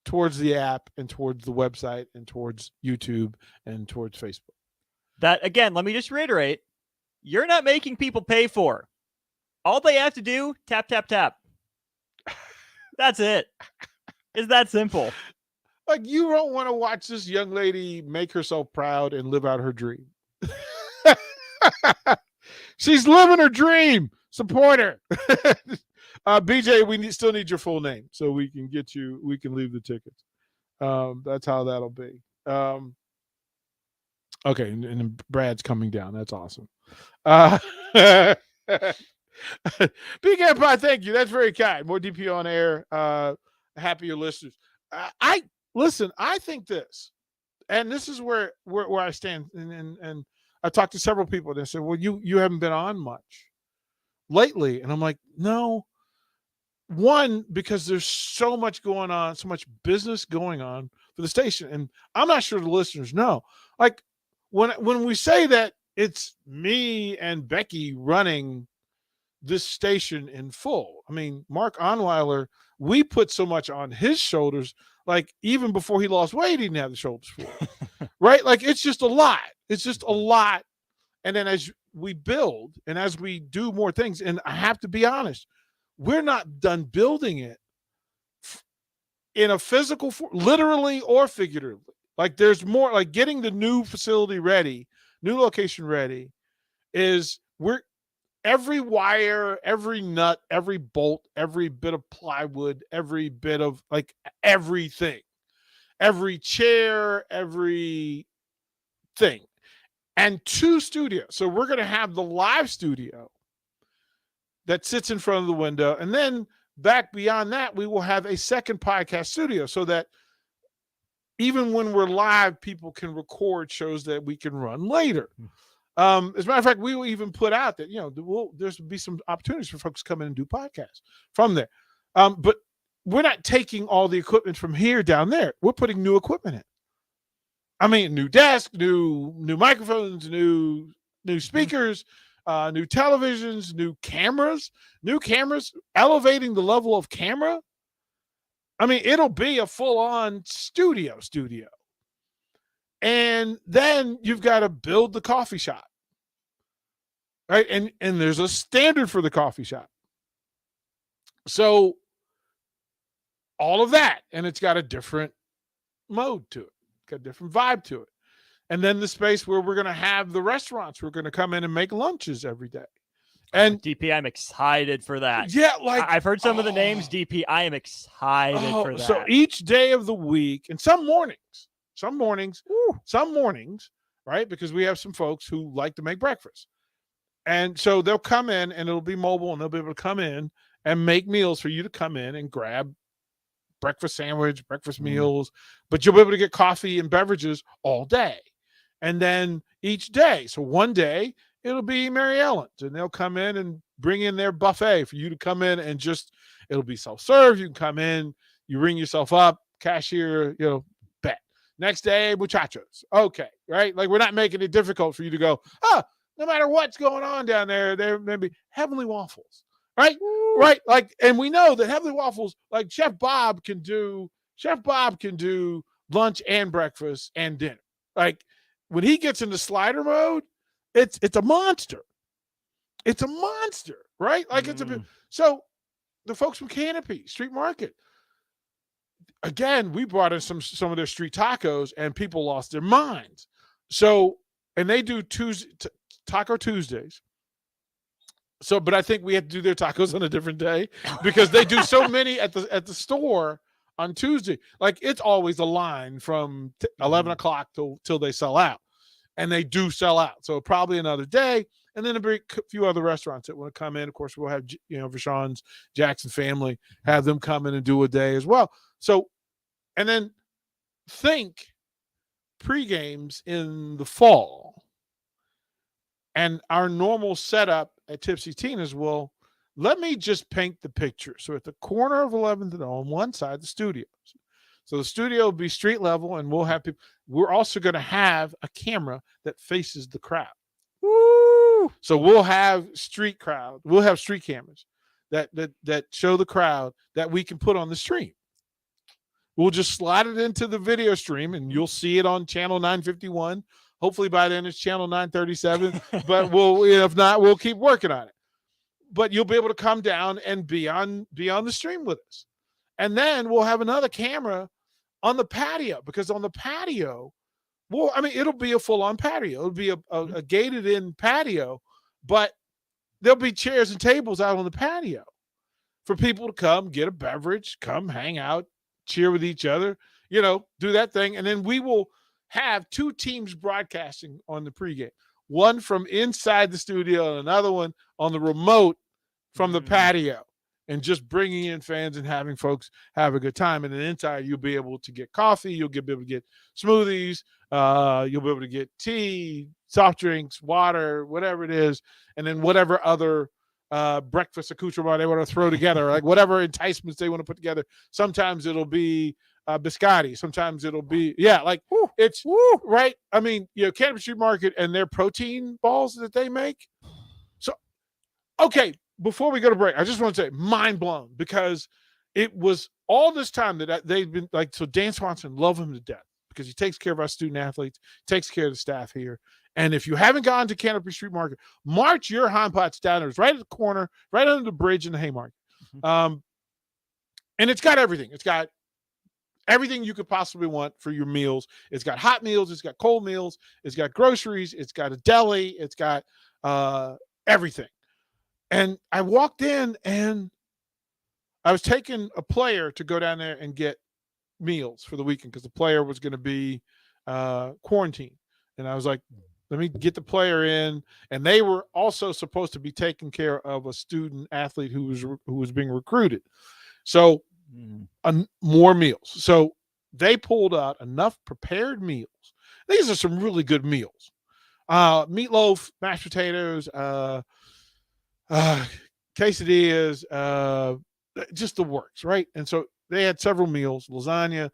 towards the app and towards the website and towards YouTube and towards Facebook. That, again, let me just reiterate, you're not making people pay for. All they have to do, tap, tap, tap. That's it. It's that simple. Like, you don't want to watch this young lady make herself proud and live out her dream. She's living her dream. Support her. BJ, we still need your full name so we can leave the tickets. That's how that'll be. Okay, and Brad's coming down. That's awesome. BK Pie, thank you. That's very kind. More DP on air. Happier listeners. I think this, and this is where I stand. And I talked to several people that said, well, you haven't been on much lately. And I'm like, no. One, because there's so much going on, so much business going on for the station. And I'm not sure the listeners know. Like, when we say that it's me and Becky running this station in full. I mean, Mark Onweiler, we put so much on his shoulders, like even before he lost weight, he didn't have the shoulders for it. Right? Like, it's just a lot. It's just a lot. And then as we build and as we do more things, and I have to be honest, we're not done building it in a physical form, literally or figuratively. Like, there's more, like getting the new facility ready, new location ready, is every wire, every nut, every bolt, every bit of plywood, every bit of, like, everything, every chair, every thing and 2 studios. So we're going to have the live studio that sits in front of the window. And then back beyond that, we will have a second podcast studio so that even when we're live, people can record shows that we can run later. As a matter of fact, we will even put out that, there's be some opportunities for folks to come in and do podcasts from there. But we're not taking all the equipment from here down there. We're putting new equipment in. I mean, new desk, new microphones, new speakers, new televisions, new cameras, elevating the level of camera. I mean, it'll be a full-on studio. And then you've got to build the coffee shop, right? And there's a standard for the coffee shop. So all of that, and it's got a different mode to it. It's got a different vibe to it. And then the space where we're going to have the restaurants. We're going to come in and make lunches every day. And DP, I'm excited for that. Yeah, I've heard some of the names, DP. I am excited for that. So each day of the week, and some mornings, right? Because we have some folks who like to make breakfast. And so they'll come in and it'll be mobile and they'll be able to come in and make meals for you to come in and grab breakfast sandwich, breakfast meals, but you'll be able to get coffee and beverages all day. And then each day, so one day it'll be Mary Ellen's and they'll come in and bring in their buffet for you to come in and it'll be self-serve. You can come in, you ring yourself up, cashier, bet. Next day, muchachos. Okay, right? Like we're not making it difficult for you to go, no matter what's going on down there may be Heavenly Waffles, right? Woo. Right? Like, and we know that Heavenly Waffles, like Chef Bob can do lunch and breakfast and dinner. Like when he gets into slider mode, it's a monster. It's a monster, right? Like so the folks from Canopy Street Market, again, we brought in some of their street tacos and people lost their minds. So, and they do Taco Tuesdays. So, but I think we have to do their tacos on a different day because they do so many at the store on Tuesday. Like it's always a line from 11 o'clock till they sell out. And they do sell out. So probably another day. And then a few other restaurants that want to come in. Of course, we'll have, Vashon's Jackson family, have them come in and do a day as well. So, and then think pre-games in the fall. And our normal setup at Tipsy Tina's will, let me just paint the picture. So at the corner of 11th and on one side, the studios. So the studio will be street level and we'll have people. We're also going to have a camera that faces the crowd. Woo! So we'll have street crowd. We'll have street cameras that show the crowd that we can put on the stream. We'll just slide it into the video stream and you'll see it on channel 951. Hopefully by then it's channel 937, but if not, we'll keep working on it. But you'll be able to come down and be on the stream with us. And then we'll have another camera on the patio because on the patio, it'll be a full-on patio. It'll be a gated-in patio, but there'll be chairs and tables out on the patio for people to come, get a beverage, come hang out, cheer with each other, do that thing. And then we will have 2 teams broadcasting on the pregame, one from inside the studio and another one on the remote from the patio. And just bringing in fans and having folks have a good time. And then inside, you'll be able to get coffee. You'll be able to get smoothies. You'll be able to get tea, soft drinks, water, whatever it is. And then whatever other breakfast accoutrement they want to throw together, like whatever enticements they want to put together. Sometimes it'll be biscotti. Sometimes it'll be, it's right. I mean, Canopy Street Market and their protein balls that they make. So, okay. Before we go to break, I just want to say mind blown because it was all this time that they've been so Dan Swanson, love him to death because he takes care of our student athletes, takes care of the staff here. And if you haven't gone to Canopy Street Market, march your hindparts down there. It's right at the corner, right under the bridge in the Haymarket. And it's got everything. It's got everything you could possibly want for your meals. It's got hot meals. It's got cold meals. It's got groceries. It's got a deli. It's got everything. And I walked in and I was taking a player to go down there and get meals for the weekend because the player was going to be quarantined. And I was like, Let me get the player in. And they were also supposed to be taking care of a student athlete who was being recruited. So more meals. So they pulled out enough prepared meals. These are some really good meals. Meatloaf, mashed potatoes, quesadillas, just the works, right? And so they had several meals, lasagna,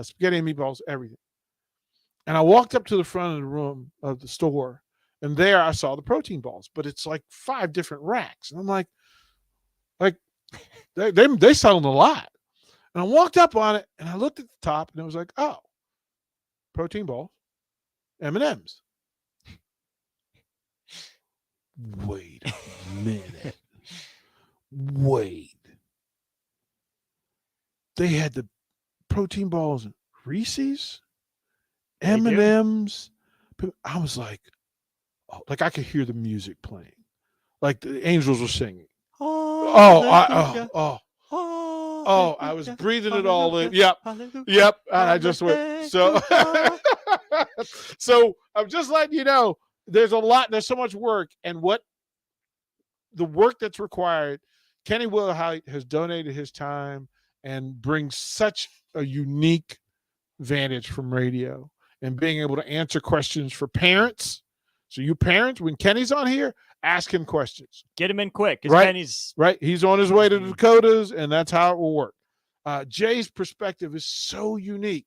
spaghetti and meatballs, everything. And I walked up to the front of the room of the store, and there I saw the protein balls, but it's like 5 different racks. And I'm like they selling a lot. And I walked up on it, and I looked at the top, and it was like, oh, protein balls, M&Ms. Wait a minute. Wait. They had the protein balls and Reese's, M&Ms. I was like, oh, like I could hear the music playing. Like the angels were singing. I was breathing it all in. Yep. And I just went, so so I'm just letting you know, there's so much work, and what the work that's required. Kenny Wilhite has donated his time and brings such a unique vantage from radio and being able to answer questions for parents. So you parents, when Kenny's on here, ask him questions. Get him in quick. Right? Kenny's right. He's on his way to the Dakotas, and that's how it will work. Jay's perspective is so unique.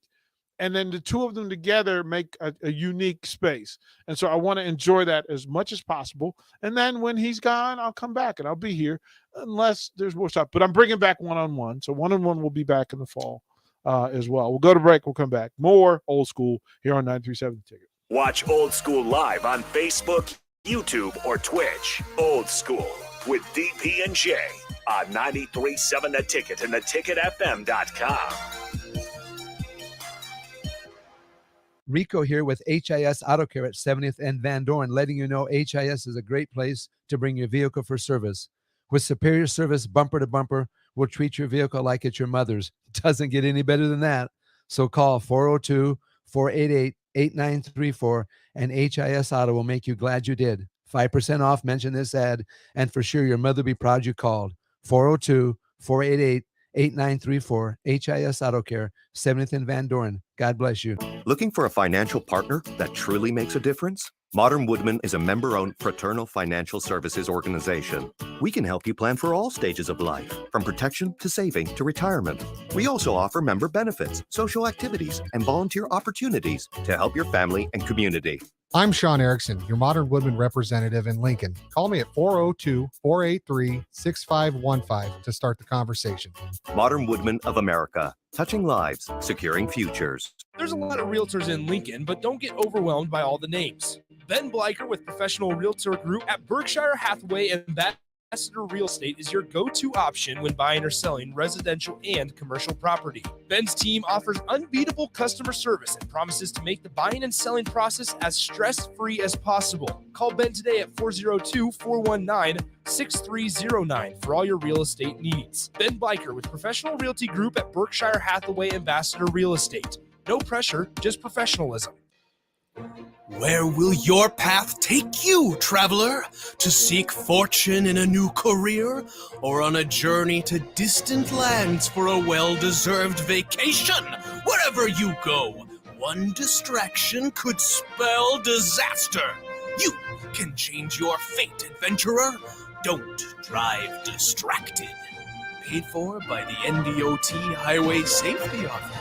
And then the two of them together make a unique space. And so I want to enjoy that as much as possible. And then when he's gone, I'll come back and I'll be here unless there's more stuff. But I'm bringing back one-on-one. So one-on-one will be back in the fall as well. We'll go to break. We'll come back. More Old School here on 937 The Ticket. Watch Old School live on Facebook, YouTube, or Twitch. Old School with DP and J on 93.7 The Ticket and theticketfm.com. Rico here with HIS Auto Care at 70th and Van Dorn, letting you know HIS is a great place to bring your vehicle for service. With superior service bumper to bumper, we'll treat your vehicle like it's your mother's. Doesn't get any better than that. So call 402-488-8934 and HIS Auto will make you glad you did. 5% off, mention this ad, and for sure your mother will be proud you called. 402-488-8934, HIS Auto Care, 70th and Van Dorn. God bless you. Looking for a financial partner that truly makes a difference? Modern Woodman is a member-owned fraternal financial services organization. We can help you plan for all stages of life, from protection to saving to retirement. We also offer member benefits, social activities, and volunteer opportunities to help your family and community. I'm Sean Erickson, your Modern Woodman representative in Lincoln. Call me at 402-483-6515 to start the conversation. Modern Woodman of America, touching lives, securing futures. There's a lot of realtors in Lincoln, but don't get overwhelmed by all the names. Ben Bleicher with Professional Realtor Group at Berkshire Hathaway and Ambassador Real Estate is your go-to option when buying or selling residential and commercial property. Ben's team offers unbeatable customer service and promises to make the buying and selling process as stress-free as possible. Call Ben today at 402-419-6309 for all your real estate needs. Ben Bleicher with Professional Realty Group at Berkshire Hathaway Ambassador Real Estate. No pressure, just professionalism. Where will your path take you, traveler? To seek fortune in a new career, or on a journey to distant lands for a well-deserved vacation? Wherever you go, one distraction could spell disaster. You can change your fate, adventurer. Don't drive distracted. Paid for by the NDOT Highway Safety Office.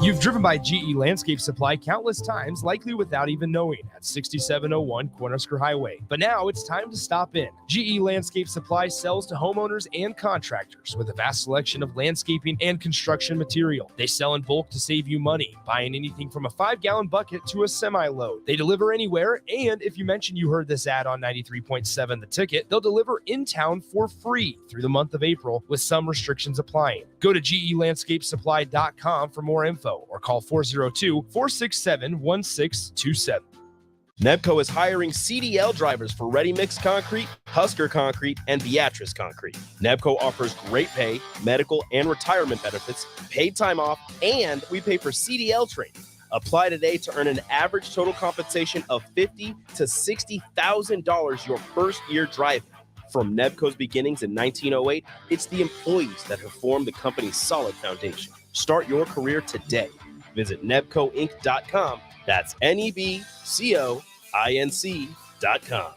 You've driven by GE Landscape Supply countless times, likely without even knowing, at 6701 Cornhusker Highway. But now it's time to stop in. GE Landscape Supply sells to homeowners and contractors with a vast selection of landscaping and construction material. They sell in bulk to save you money, buying anything from a 5-gallon bucket to a semi-load. They deliver anywhere, and if you mention you heard this ad on 93.7 The Ticket, they'll deliver in town for free through the month of April, with some restrictions applying. Go to GELandscapesupply.com for more info or call 402-467-1627. Nebco is hiring CDL drivers for Ready Mix Concrete, Husker Concrete, and Beatrice Concrete. Nebco offers great pay, medical, and retirement benefits, paid time off, and we pay for CDL training. Apply today to earn an average total compensation of $50,000 to $60,000 your first year driving. From Nebco's beginnings in 1908, it's the employees that have formed the company's solid foundation. Start your career today. Visit nebcoinc.com. That's NEBCOINC.com.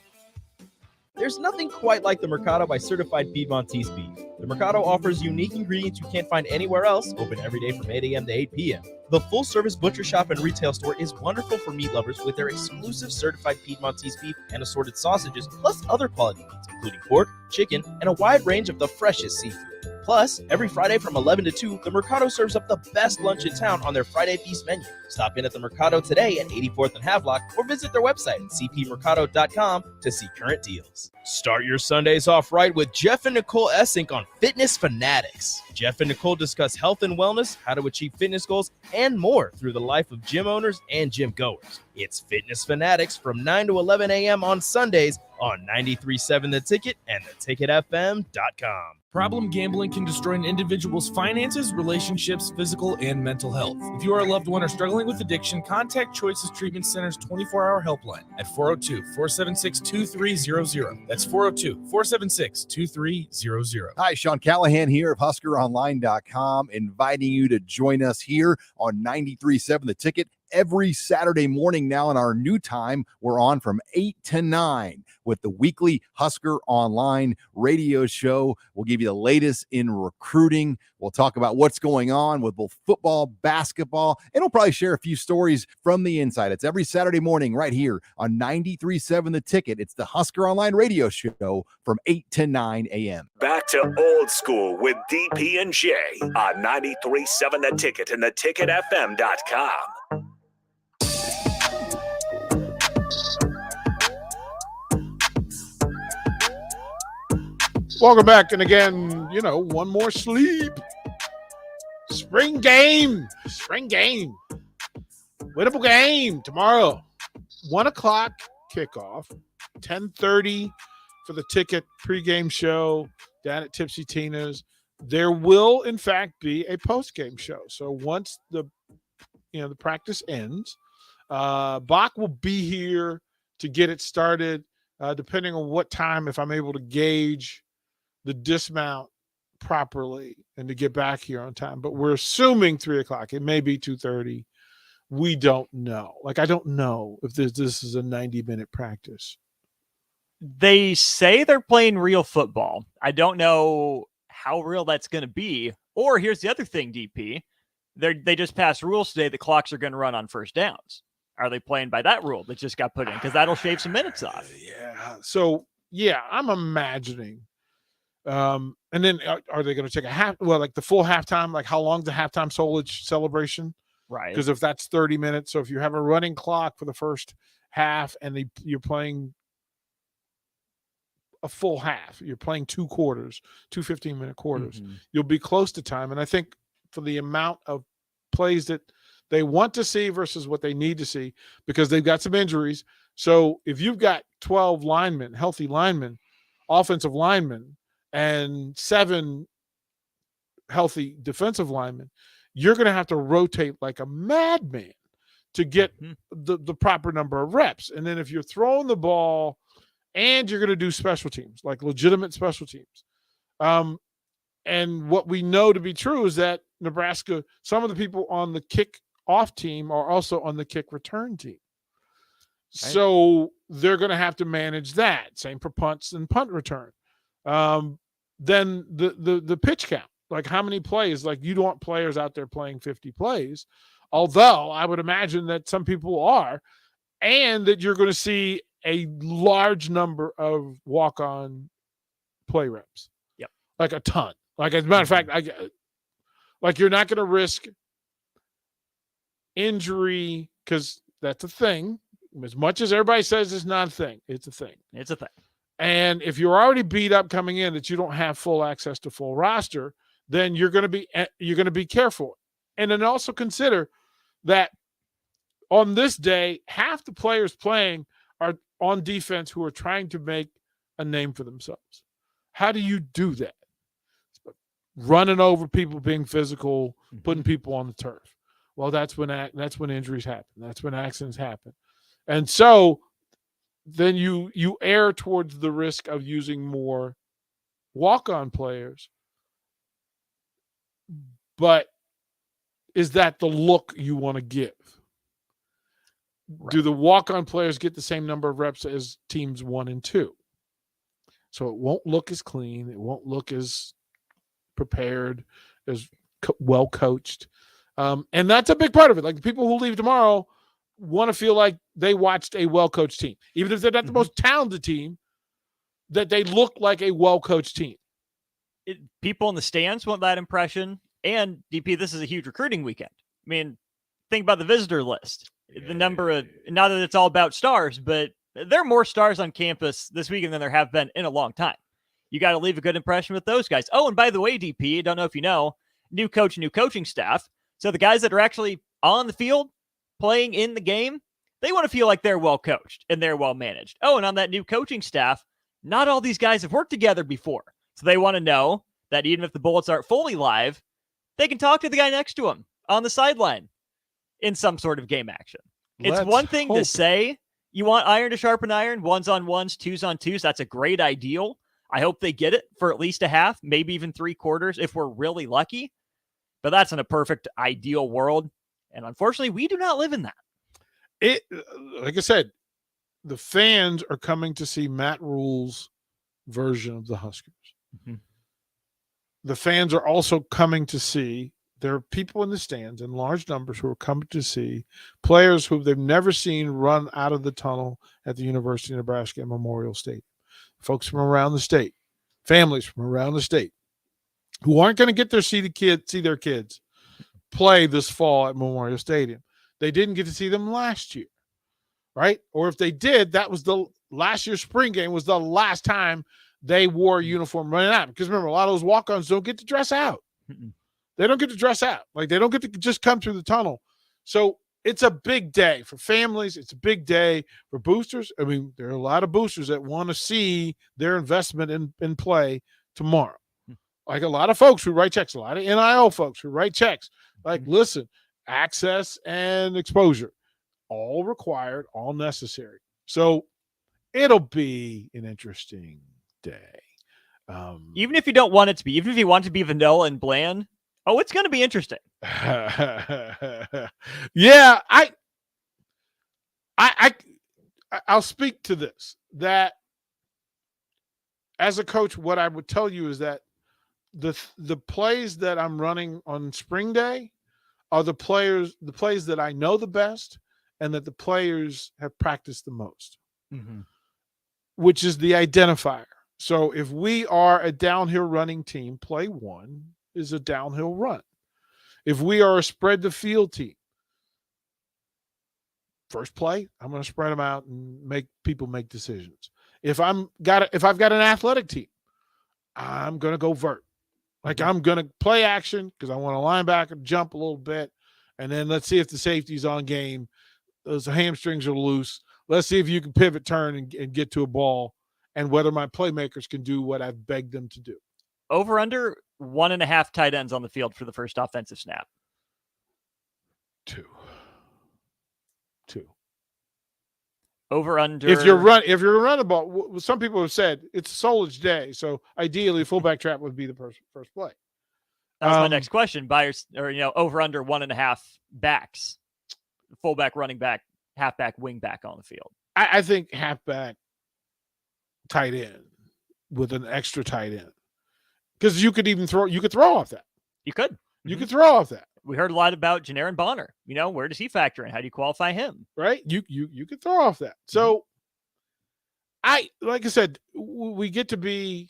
There's nothing quite like the Mercado by Certified Piedmontese beef. The Mercado offers unique ingredients you can't find anywhere else, open every day from 8 a.m. to 8 p.m. The full-service butcher shop and retail store is wonderful for meat lovers with their exclusive Certified Piedmontese beef and assorted sausages, plus other quality meats, including pork, chicken, and a wide range of the freshest seafood. Plus, every Friday from 11 to 2, the Mercado serves up the best lunch in town on their Friday Feast menu. Stop in at the Mercado today at 84th and Havelock or visit their website at cpmercado.com to see current deals. Start your Sundays off right with Jeff and Nicole Essink on Fitness Fanatics. Jeff and Nicole discuss health and wellness, how to achieve fitness goals, and more through the life of gym owners and gym goers. It's Fitness Fanatics from 9 to 11 a.m. on Sundays on 93.7 The Ticket and theticketfm.com. Problem gambling can destroy an individual's finances, relationships, physical, and mental health. If you or a loved one are struggling with addiction, contact Choices Treatment Center's 24-hour helpline at 402-476-2300. That's 402-476-2300. Hi, Sean Callahan here of HuskerOnline.com, inviting you to join us here on 93.7 The Ticket. Every Saturday morning now in our new time, we're on from 8 to 9 with the weekly Husker Online radio show. We'll give you the latest in recruiting. We'll talk about what's going on with both football, basketball, and we'll probably share a few stories from the inside. It's every Saturday morning right here on 93.7 The Ticket. It's the Husker Online radio show from 8 to 9 a.m. Back to old school with DP and J on 93.7 The Ticket and theticketfm.com. Welcome back. And again, one more sleep. Spring game. Winnable game tomorrow. 1 o'clock kickoff. 10:30 for the Ticket pregame show down at Tipsy Tina's. There will, in fact, be a postgame show. So once the practice ends, Bach will be here to get it started, depending on what time, if I'm able to gauge the dismount properly and to get back here on time. But we're assuming 3 o'clock. It may be 2:30. We don't know. I don't know if this is a 90-minute practice. They say they're playing real football. I don't know how real that's going to be. Or here's the other thing, DP. They just passed rules today that clocks are going to run on first downs. Are they playing by that rule that just got put in? Because that'll shave some minutes off. Yeah. So, I'm imagining. And then are they going to take the full halftime? How long the halftime celebration? Right. Because if that's 30 minutes, so if you have a running clock for the first half and you're playing a full half, you're playing 2 quarters, 2 15-minute quarters, you'll be close to time. And I think for the amount of plays that they want to see versus what they need to see, because they've got some injuries. So if you've got 12 linemen, healthy linemen, offensive linemen, and 7 healthy defensive linemen, you're going to have to rotate like a madman to get the proper number of reps. And then if you're throwing the ball and you're going to do special teams, like legitimate special teams. And what we know to be true is that Nebraska, some of the people on the kick off team are also on the kick return team. Right. So they're going to have to manage that. Same for punts and punt return. Then the pitch count, how many plays, you don't want players out there playing 50 plays, although I would imagine that some people are, and that you're going to see a large number of walk-on play reps. Yep. A ton. As a matter of fact, you're not going to risk injury, because that's a thing. As much as everybody says it's not a thing, it's a thing. It's a thing. And if you're already beat up coming in that you don't have full access to full roster, then you're going to be careful. And then also consider that on this day, half the players playing are on defense who are trying to make a name for themselves. How do you do that? Running over people, being physical, putting people on the turf. Well, that's when injuries happen. That's when accidents happen. And so then you err towards the risk of using more walk-on players. But is that the look you want to give? Right. Do the walk-on players get the same number of reps as teams 1 and 2? So it won't look as clean. It won't look as prepared, as well coached. And that's a big part of it. Like the people who leave tomorrow want to feel like they watched a well-coached team. Even if they're not the most talented team, that they look like a well-coached team. People in the stands want that impression. And, DP, this is a huge recruiting weekend. I mean, think about the visitor list. The number of, not that it's all about stars, but there are more stars on campus this weekend than there have been in a long time. You got to leave a good impression with those guys. Oh, and by the way, DP, I don't know if you know, new coach, new coaching staff. So the guys that are actually on the field playing in the game, they want to feel like they're well coached and they're well managed. Oh, and on that new coaching staff, not all these guys have worked together before. So they want to know that even if the Bullets aren't fully live, they can talk to the guy next to them on the sideline in some sort of game action. It's one thing to say you want iron to sharpen iron, 1s-on-1s, 2s-on-2s. That's a great ideal. I hope they get it for at least a half, maybe even 3/4 if we're really lucky. But that's in a perfect ideal world. And unfortunately, we do not live in that. Like I said, the fans are coming to see Matt Rule's version of the Huskers. Mm-hmm. The fans are also coming to see, there are people in the stands in large numbers who are coming to see players who they've never seen run out of the tunnel at the University of Nebraska at Memorial Stadium. Folks from around the state, families from around the state who aren't going to get their see their kids play this fall at Memorial Stadium. They didn't get to see them last year, right? Or if they did, that was the last year's spring game was the last time they wore a uniform running out. Because remember, a lot of those walk-ons don't get to dress out. Mm-mm. They don't get to dress out. Like they don't get to just come through the tunnel. So it's a big day for families. It's a big day for boosters. I mean, there are a lot of boosters that want to see their investment in play tomorrow. Like a lot of folks who write checks, a lot of NIL folks who write checks. Like, listen, access and exposure, all required, all necessary. So it'll be an interesting day. Even if you don't want it to be, even if you want it to be vanilla and bland, it's going to be interesting. Yeah, I'll speak to this. That as a coach, what I would tell you is that the plays that I'm running on spring day are the plays that I know the best and that the players have practiced the most, which is the identifier. So if we are a downhill running team, play 1 is a downhill run. If we are a spread the field team, first play, I'm going to spread them out and make people make decisions. If I've got an athletic team, I'm going to go vert. Like I'm going to play action because I want a linebacker jump a little bit. And then let's see if the safety's on game. Those hamstrings are loose. Let's see if you can pivot, turn, and get to a ball, and whether my playmakers can do what I've begged them to do. Over under 1.5 tight ends on the field for the first offensive snap. 2. Over under. If you're running the ball, some people have said it's a Solich day, so ideally fullback trap would be the first play. That's my next question. Buyers or over under 1.5 backs, fullback, running back, halfback, wing back on the field. I think halfback, tight end with an extra tight end, because you could throw off that. You could. You could throw off that. We heard a lot about Janarin Bonner. Where does he factor in? How do you qualify him? Right. You could throw off that. So like I said, we get to be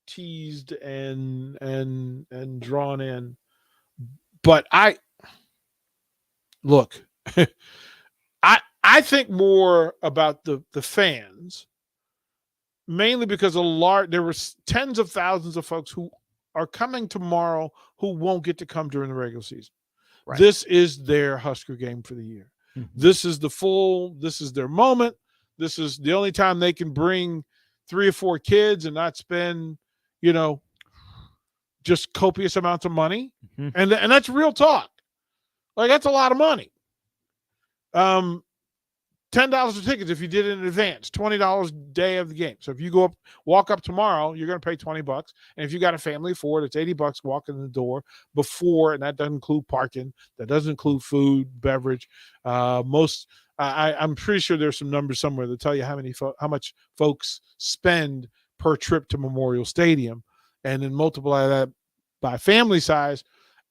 teased and drawn in, but I think more about the fans, mainly because there were tens of thousands of folks who are coming tomorrow who won't get to come during the regular season. Right. This is their Husker game for the year. Mm-hmm. This is their moment. This is the only time they can bring 3 or 4 kids and not spend, just copious amounts of money. Mm-hmm. And that's real talk. Like, that's a lot of money. $10 for tickets if you did it in advance, $20 day of the game. So if you walk up tomorrow, you're going to pay $20. And if you got a family of 4, that's $80 walking in the door before, and that doesn't include parking, that doesn't include food, beverage. I'm pretty sure there's some numbers somewhere that tell you how much folks spend per trip to Memorial Stadium, and then multiply that by family size,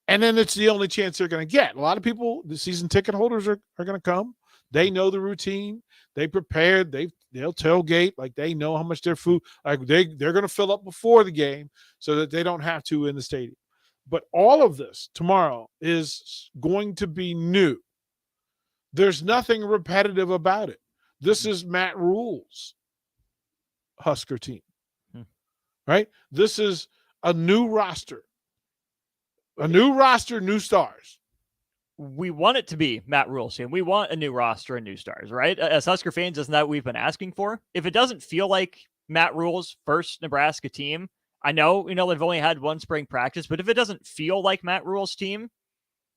and then it's the only chance they're going to get. A lot of people, the season ticket holders, are going to come. They know the routine. They prepared. They'll tailgate. Like, they know how much their food. Like, they're going to fill up before the game so that they don't have to in the stadium. But all of this tomorrow is going to be new. There's nothing repetitive about it. This is Matt Rule's Husker team, right? This is a new roster. A new roster, new stars. We want it to be Matt Rule's team. We want a new roster and new stars, right? As Husker fans, isn't that what we've been asking for? If it doesn't feel like Matt Rule's first Nebraska team, I know, they've only had one spring practice, but if it doesn't feel like Matt Rule's team,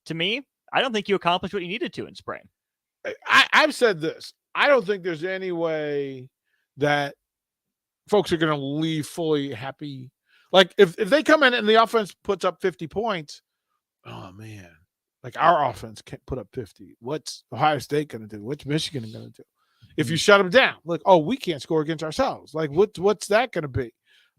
to me, I don't think you accomplished what you needed to in spring. I've said this. I don't think there's any way that folks are going to leave fully happy. Like, if they come in and the offense puts up 50 points, oh, man. Like, our offense can't put up 50. What's Ohio State going to do? What's Michigan going to do? If you shut them down, look, we can't score against ourselves. Like, what's that going to be?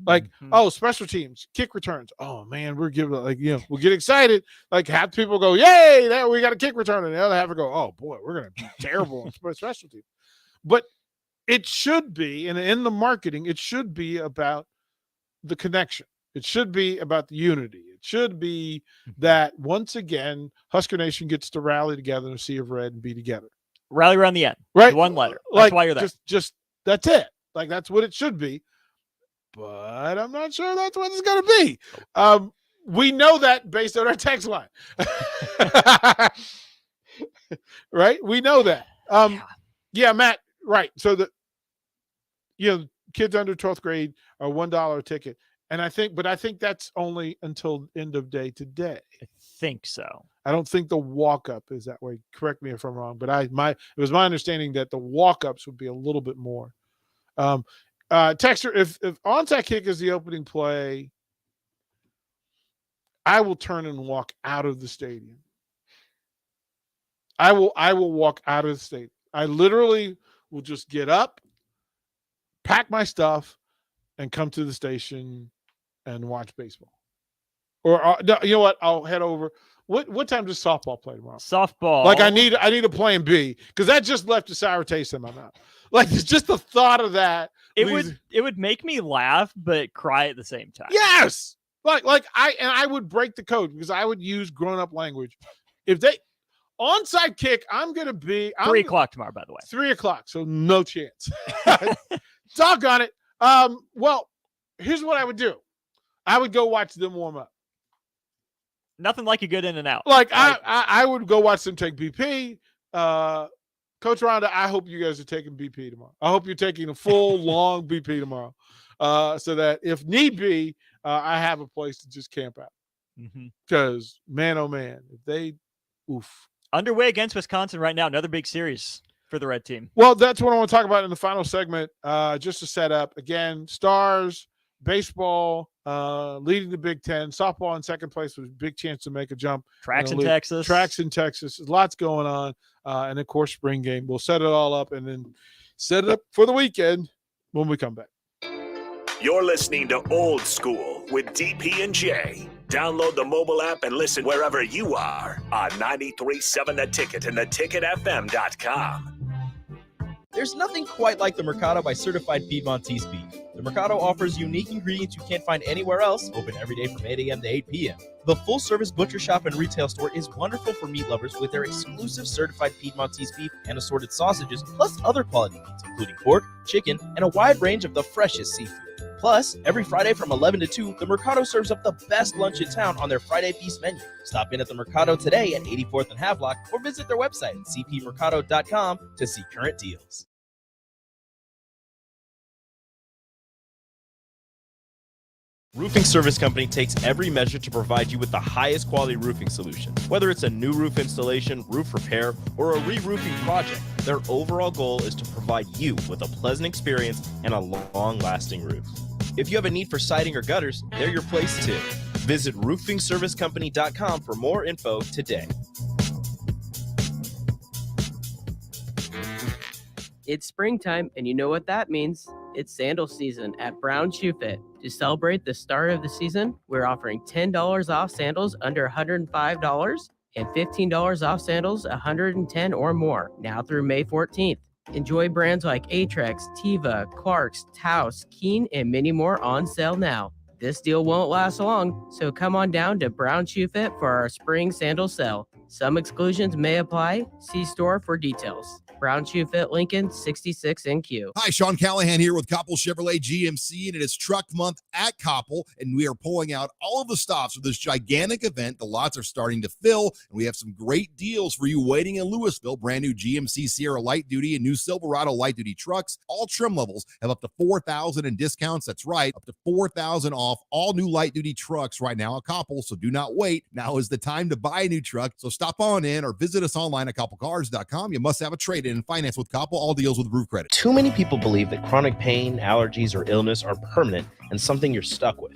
Like, special teams, kick returns. Oh, man, we'll get excited. Like, half people go, yay, we got a kick return. And the other half will go, oh, boy, we're going to be terrible on special teams. But it should be, and in the marketing, it should be about the connection. It should be about the unity. It should be that, once again, Husker Nation gets to rally together in a sea of red and be together. Rally around the end. Right? One letter. That's Like, why you're there. Just that's it. Like, that's what it should be. But I'm not sure that's what it's going to be. We know that based on our text line. Right? We know that. Yeah, Matt, right. So kids under 12th grade are $1 a ticket. And I think that's only until end of day today. I think so. I don't think the walk-up is that way. Correct me if I'm wrong, but it was my understanding that the walk-ups would be a little bit more. Texter, if onside kick is the opening play, I will turn and walk out of the stadium. I will walk out of the stadium. I literally will just get up, pack my stuff, and come to the station and watch baseball. Or you know what? I'll head over. What time does softball play tomorrow? Softball. Like, I need a plan B, because that just left a sour taste in my mouth. Like, it's just the thought of that. It would make me laugh but cry at the same time. Yes. I would break the code, because I would use grown-up language. If they onside kick, I'm going to be 3 o'clock tomorrow, by the way. 3 o'clock, so no chance. Doggone it. Well, here's what I would do. I would go watch them warm up. Nothing like a good in and out. I would go watch them take BP. Coach Rhonda, I hope you guys are taking BP tomorrow. I hope you're taking a full, long BP tomorrow, so that if need be, I have a place to just camp out. Because, man, oh, man, if they – oof. Underway against Wisconsin right now. Another big series for the red team. Well, that's what I want to talk about in the final segment, just to set up. Again, Stars, baseball, leading the Big Ten. Softball in second place with a big chance to make a jump. Tracks in Texas. There's lots going on. And, of course, spring game. We'll set it all up and then set it up for the weekend when we come back. You're listening to Old School with DP and J. Download the mobile app and listen wherever you are on 93.7 The Ticket and theticketfm.com. There's nothing quite like the Mercado by Certified Piedmontese beef. The Mercado offers unique ingredients you can't find anywhere else, open every day from 8 a.m. to 8 p.m. The full-service butcher shop and retail store is wonderful for meat lovers with their exclusive Certified Piedmontese beef and assorted sausages, plus other quality meats, including pork, chicken, and a wide range of the freshest seafood. Plus, every Friday from 11 to 2, the Mercado serves up the best lunch in town on their Friday Feast menu. Stop in at the Mercado today at 84th and Havelock or visit their website at cpmercado.com to see current deals. Roofing Service Company takes every measure to provide you with the highest quality roofing solution. Whether it's a new roof installation, roof repair, or a re-roofing project, their overall goal is to provide you with a pleasant experience and a long-lasting roof. If you have a need for siding or gutters, they're your place too. Visit roofingservicecompany.com for more info today. It's springtime, and you know what that means. It's sandal season at Brown Shoe Fit. To celebrate the start of the season, we're offering $10 off sandals under $105 and $15 off sandals $110 or more, now through May 14th. Enjoy brands like Atrex, Teva, Clarks, Taos, Keen, and many more on sale now. This deal won't last long, so come on down to Brown Shoe Fit for our spring sandal sale. Some exclusions may apply. See store for details. Brown Shoe Fit Lincoln, 66 NQ. Hi, Sean Callahan here with Koppel Chevrolet GMC, and it is Truck Month at Koppel, and we are pulling out all of the stops for this gigantic event. The lots are starting to fill, and we have some great deals for you waiting in Louisville. Brand new GMC Sierra Light Duty and new Silverado Light Duty trucks. All trim levels have up to $4,000 in discounts. That's right, up to $4,000 off all new light duty trucks right now at Koppel, so do not wait. Now is the time to buy a new truck, so stop on in or visit us online at koppelcars.com. You must have a trade-in and finance with Koppel. All deals with roof credit. Too many people believe that chronic pain, allergies, or illness are permanent and something you're stuck with.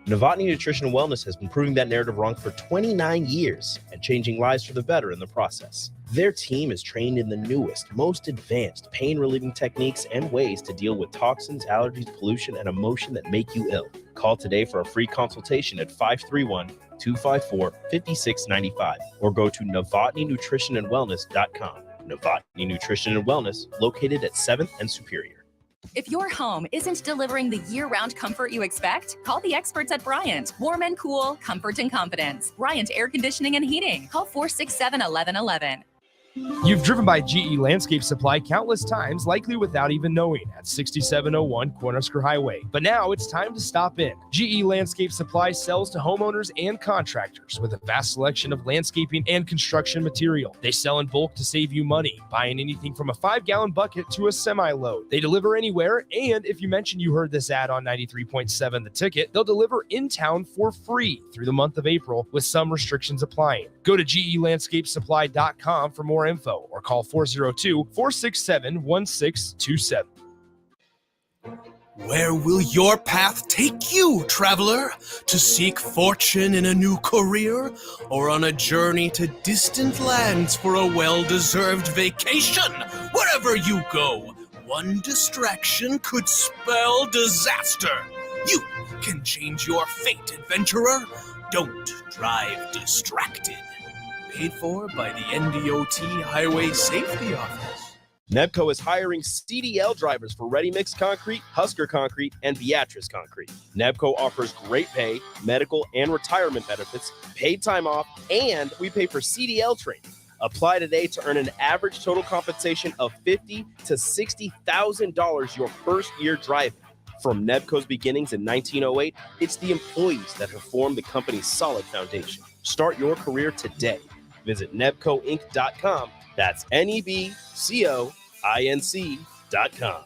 Novotny Nutrition and Wellness has been proving that narrative wrong for 29 years and changing lives for the better in the process. Their team is trained in the newest, most advanced pain-relieving techniques and ways to deal with toxins, allergies, pollution, and emotion that make you ill. Call today for a free consultation at 531-254-5695 or go to novotnynutritionandwellness.com. Novotny Nutrition and Wellness, located at 7th and Superior. If your home isn't delivering the year-round comfort you expect, call the experts at Bryant. Warm and cool, comfort and confidence. Bryant Air Conditioning and Heating. Call 467-1111. You've driven by GE Landscape Supply countless times, likely without even knowing, at 6701 Cornhusker Highway. But now it's time to stop in. GE Landscape Supply sells to homeowners and contractors with a vast selection of landscaping and construction material. They sell in bulk to save you money, buying anything from a 5-gallon bucket to a semi-load. They deliver anywhere, and if you mention you heard this ad on 93.7 The Ticket, they'll deliver in town for free through the month of April with some restrictions applying. Go to GELandscapesupply.com for more info or call 402-467-1627. Where will your path take you, traveler? To seek fortune in a new career or on a journey to distant lands for a well-deserved vacation? Wherever you go, one distraction could spell disaster. You can change your fate, adventurer. Don't drive distracted. Paid for by the NDOT Highway Safety Office. Nebco is hiring CDL drivers for Ready Mix Concrete, Husker Concrete, and Beatrice Concrete. Nebco offers great pay, medical, and retirement benefits, paid time off, and we pay for CDL training. Apply today to earn an average total compensation of $50,000 to $60,000 your first year driving. From Nebco's beginnings in 1908, it's the employees that have formed the company's solid foundation. Start your career today. Visit nebcoinc.com. That's NEBCOINC.com.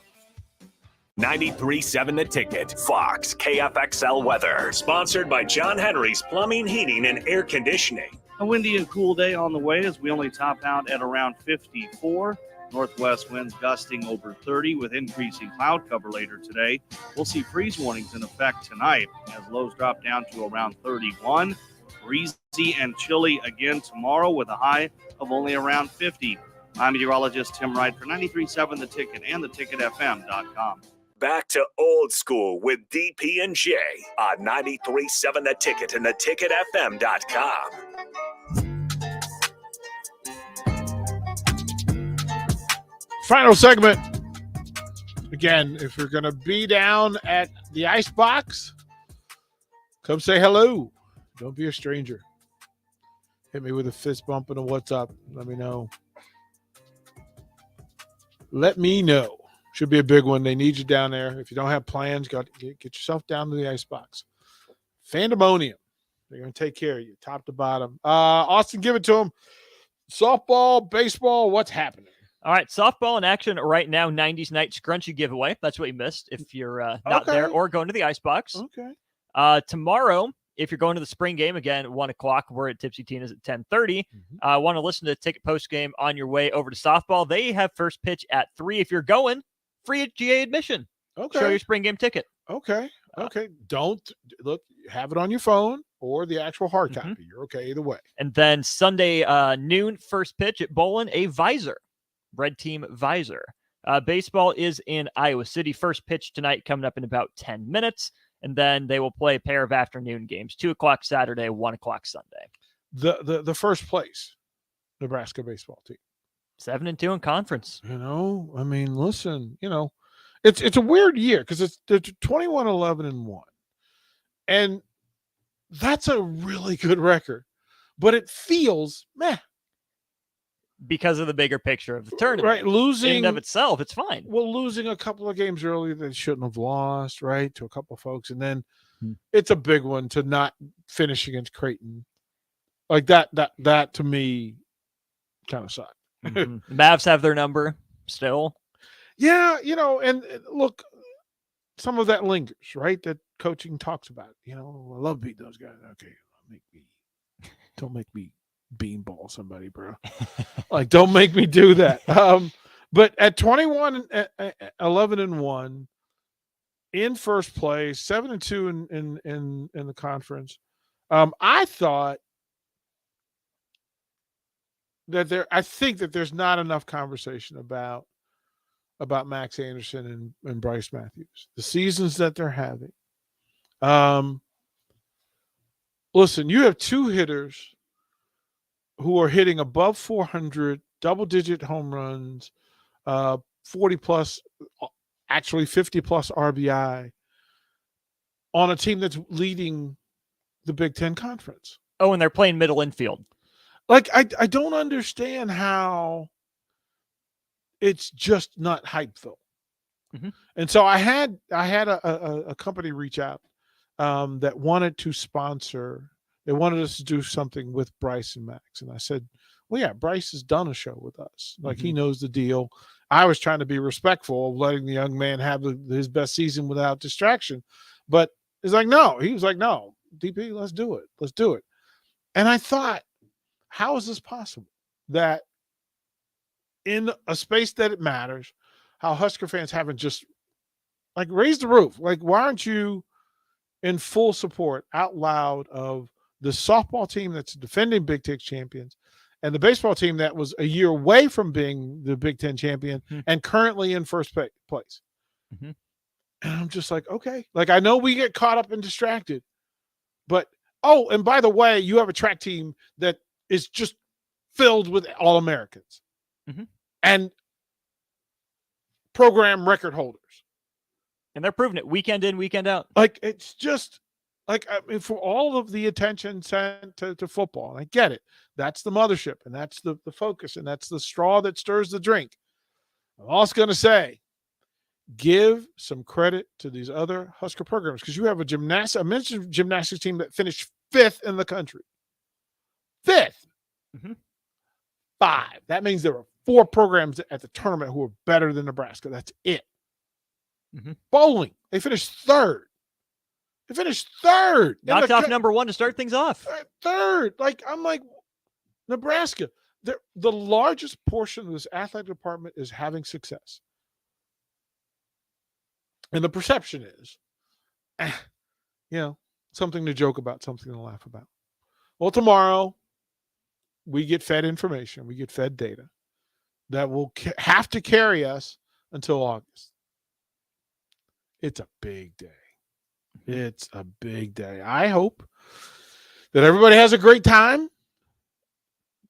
93.7 The Ticket, Fox, KFXL weather. Sponsored by John Henry's Plumbing, Heating, and Air Conditioning. A windy and cool day on the way as we only top out at around 54. Northwest winds gusting over 30 with increasing cloud cover later today. We'll see freeze warnings in effect tonight as lows drop down to around 31. Breezy and chilly again tomorrow with a high of only around 50. I'm meteorologist Tim Wright for 93.7 The Ticket and theticketfm.com. Back to old school with DP and J on 93.7 The Ticket and theticketfm.com. Final segment. Again, if you're going to be down at the Icebox, come say hello. Don't be a stranger. Hit me with a fist bump and a what's up. Let me know. Let me know. Should be a big one. They need you down there. If you don't have plans, get yourself down to the Icebox. Fandemonium. They're going to take care of you, top to bottom. Austin, give it to them. Softball, baseball, what's happening? All right, softball in action right now. 90s night scrunchy giveaway. That's what you missed if you're not there or going to the Icebox. Okay. Tomorrow, if you're going to the spring game, again, 1 o'clock, we're at Tipsy Tina's at 10:30. Want to listen to the ticket post game on your way over to softball. They have first pitch at 3. If you're going, free GA admission. Okay. Show your spring game ticket. Okay. Don't look, have it on your phone or the actual hard copy. You're okay either way. And then Sunday noon, first pitch at Bowling, a visor. Red team visor. Baseball is in Iowa City. First pitch tonight coming up in about 10 minutes. And then they will play a pair of afternoon games, 2 o'clock Saturday, 1 o'clock Sunday. The first place Nebraska baseball team. 7-2 in conference. I mean, listen, it's a weird year because they're 21-11-1. And that's a really good record. But it feels meh. Because of the bigger picture of the tournament. Right, losing in and of itself, it's fine. Well, losing a couple of games early they shouldn't have lost, right, to a couple of folks, and then it's a big one to not finish against Creighton. Like that to me kind of sucked. Mavs have their number still. Yeah, and look, some of that lingers, right? That coaching talks about. I love beating those guys. Okay, don't make me beanball somebody, bro. Like, don't make me do that. But at 21-11-1 in first place, 7-2 in the conference, I thought that I think that there's not enough conversation about Max Anderson and Bryce Matthews, the seasons that they're having. Listen, you have 2 hitters who are hitting above 400, double-digit home runs, 40-plus, actually 50-plus RBI on a team that's leading the Big Ten Conference. Oh, and they're playing middle infield. Like, I don't understand how it's just not Hypeville. And so I had a company reach out that wanted to sponsor. They wanted us to do something with Bryce and Max. And I said, well, yeah, Bryce has done a show with us. Like, he knows the deal. I was trying to be respectful of letting the young man have his best season without distraction. But it's like, no. He was like, no, DP, let's do it. Let's do it. And I thought, how is this possible? That in a space that it matters, how Husker fans haven't just, like, raised the roof. Like, why aren't you in full support out loud of the softball team that's defending Big Ten champions and the baseball team that was a year away from being the Big Ten champion and currently in first place? And I'm just like, okay. Like, I know we get caught up and distracted, but, oh, and by the way, you have a track team that is just filled with All-Americans and program record holders. And they're proving it weekend in, weekend out. Like, it's just, like, I mean, for all of the attention sent to football, and I get it. That's the mothership, and that's the focus, and that's the straw that stirs the drink. I'm also going to say, give some credit to these other Husker programs, because you have a gymnastics team that finished 5th in the country. 5th. 5. That means there were 4 programs at the tournament who were better than Nebraska. That's it. Bowling, they finished 3rd. Knocked off number 1 to start things off. 3rd. Like, I'm like, Nebraska, the largest portion of this athletic department is having success. And the perception is, something to joke about, something to laugh about. Well, tomorrow, we get fed information. We get fed data that will have to carry us until August. It's a big day. It's a big day. I hope that everybody has a great time.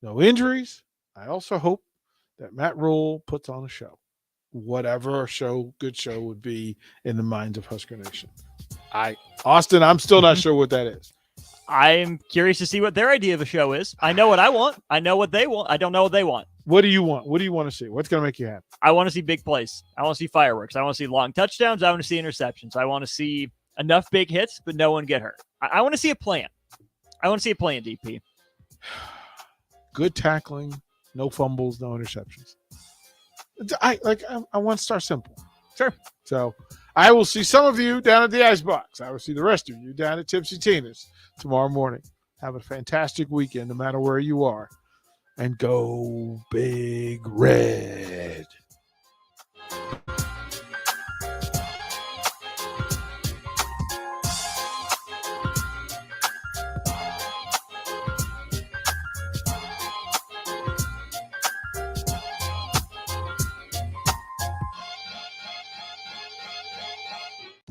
No injuries. I also hope that Matt Rule puts on a show. Whatever a good show would be in the minds of Husker Nation. Austin, I'm still not sure what that is. I'm curious to see what their idea of a show is. I know what I want. I know what they want. I don't know what they want. What do you want? What do you want to see? What's going to make you happy? I want to see big plays. I want to see fireworks. I want to see long touchdowns. I want to see interceptions. I want to see enough big hits, but no one get hurt. I want to see a plan. I want to see a plan, DP. Good tackling, no fumbles, no interceptions. I want to start simple. Sure. So I will see some of you down at the Icebox. I will see the rest of you down at Tipsy Tina's tomorrow morning. Have a fantastic weekend, no matter where you are. And go Big Red.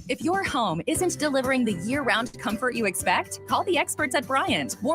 If your home isn't delivering the year-round comfort you expect, call the experts at Bryant. Warm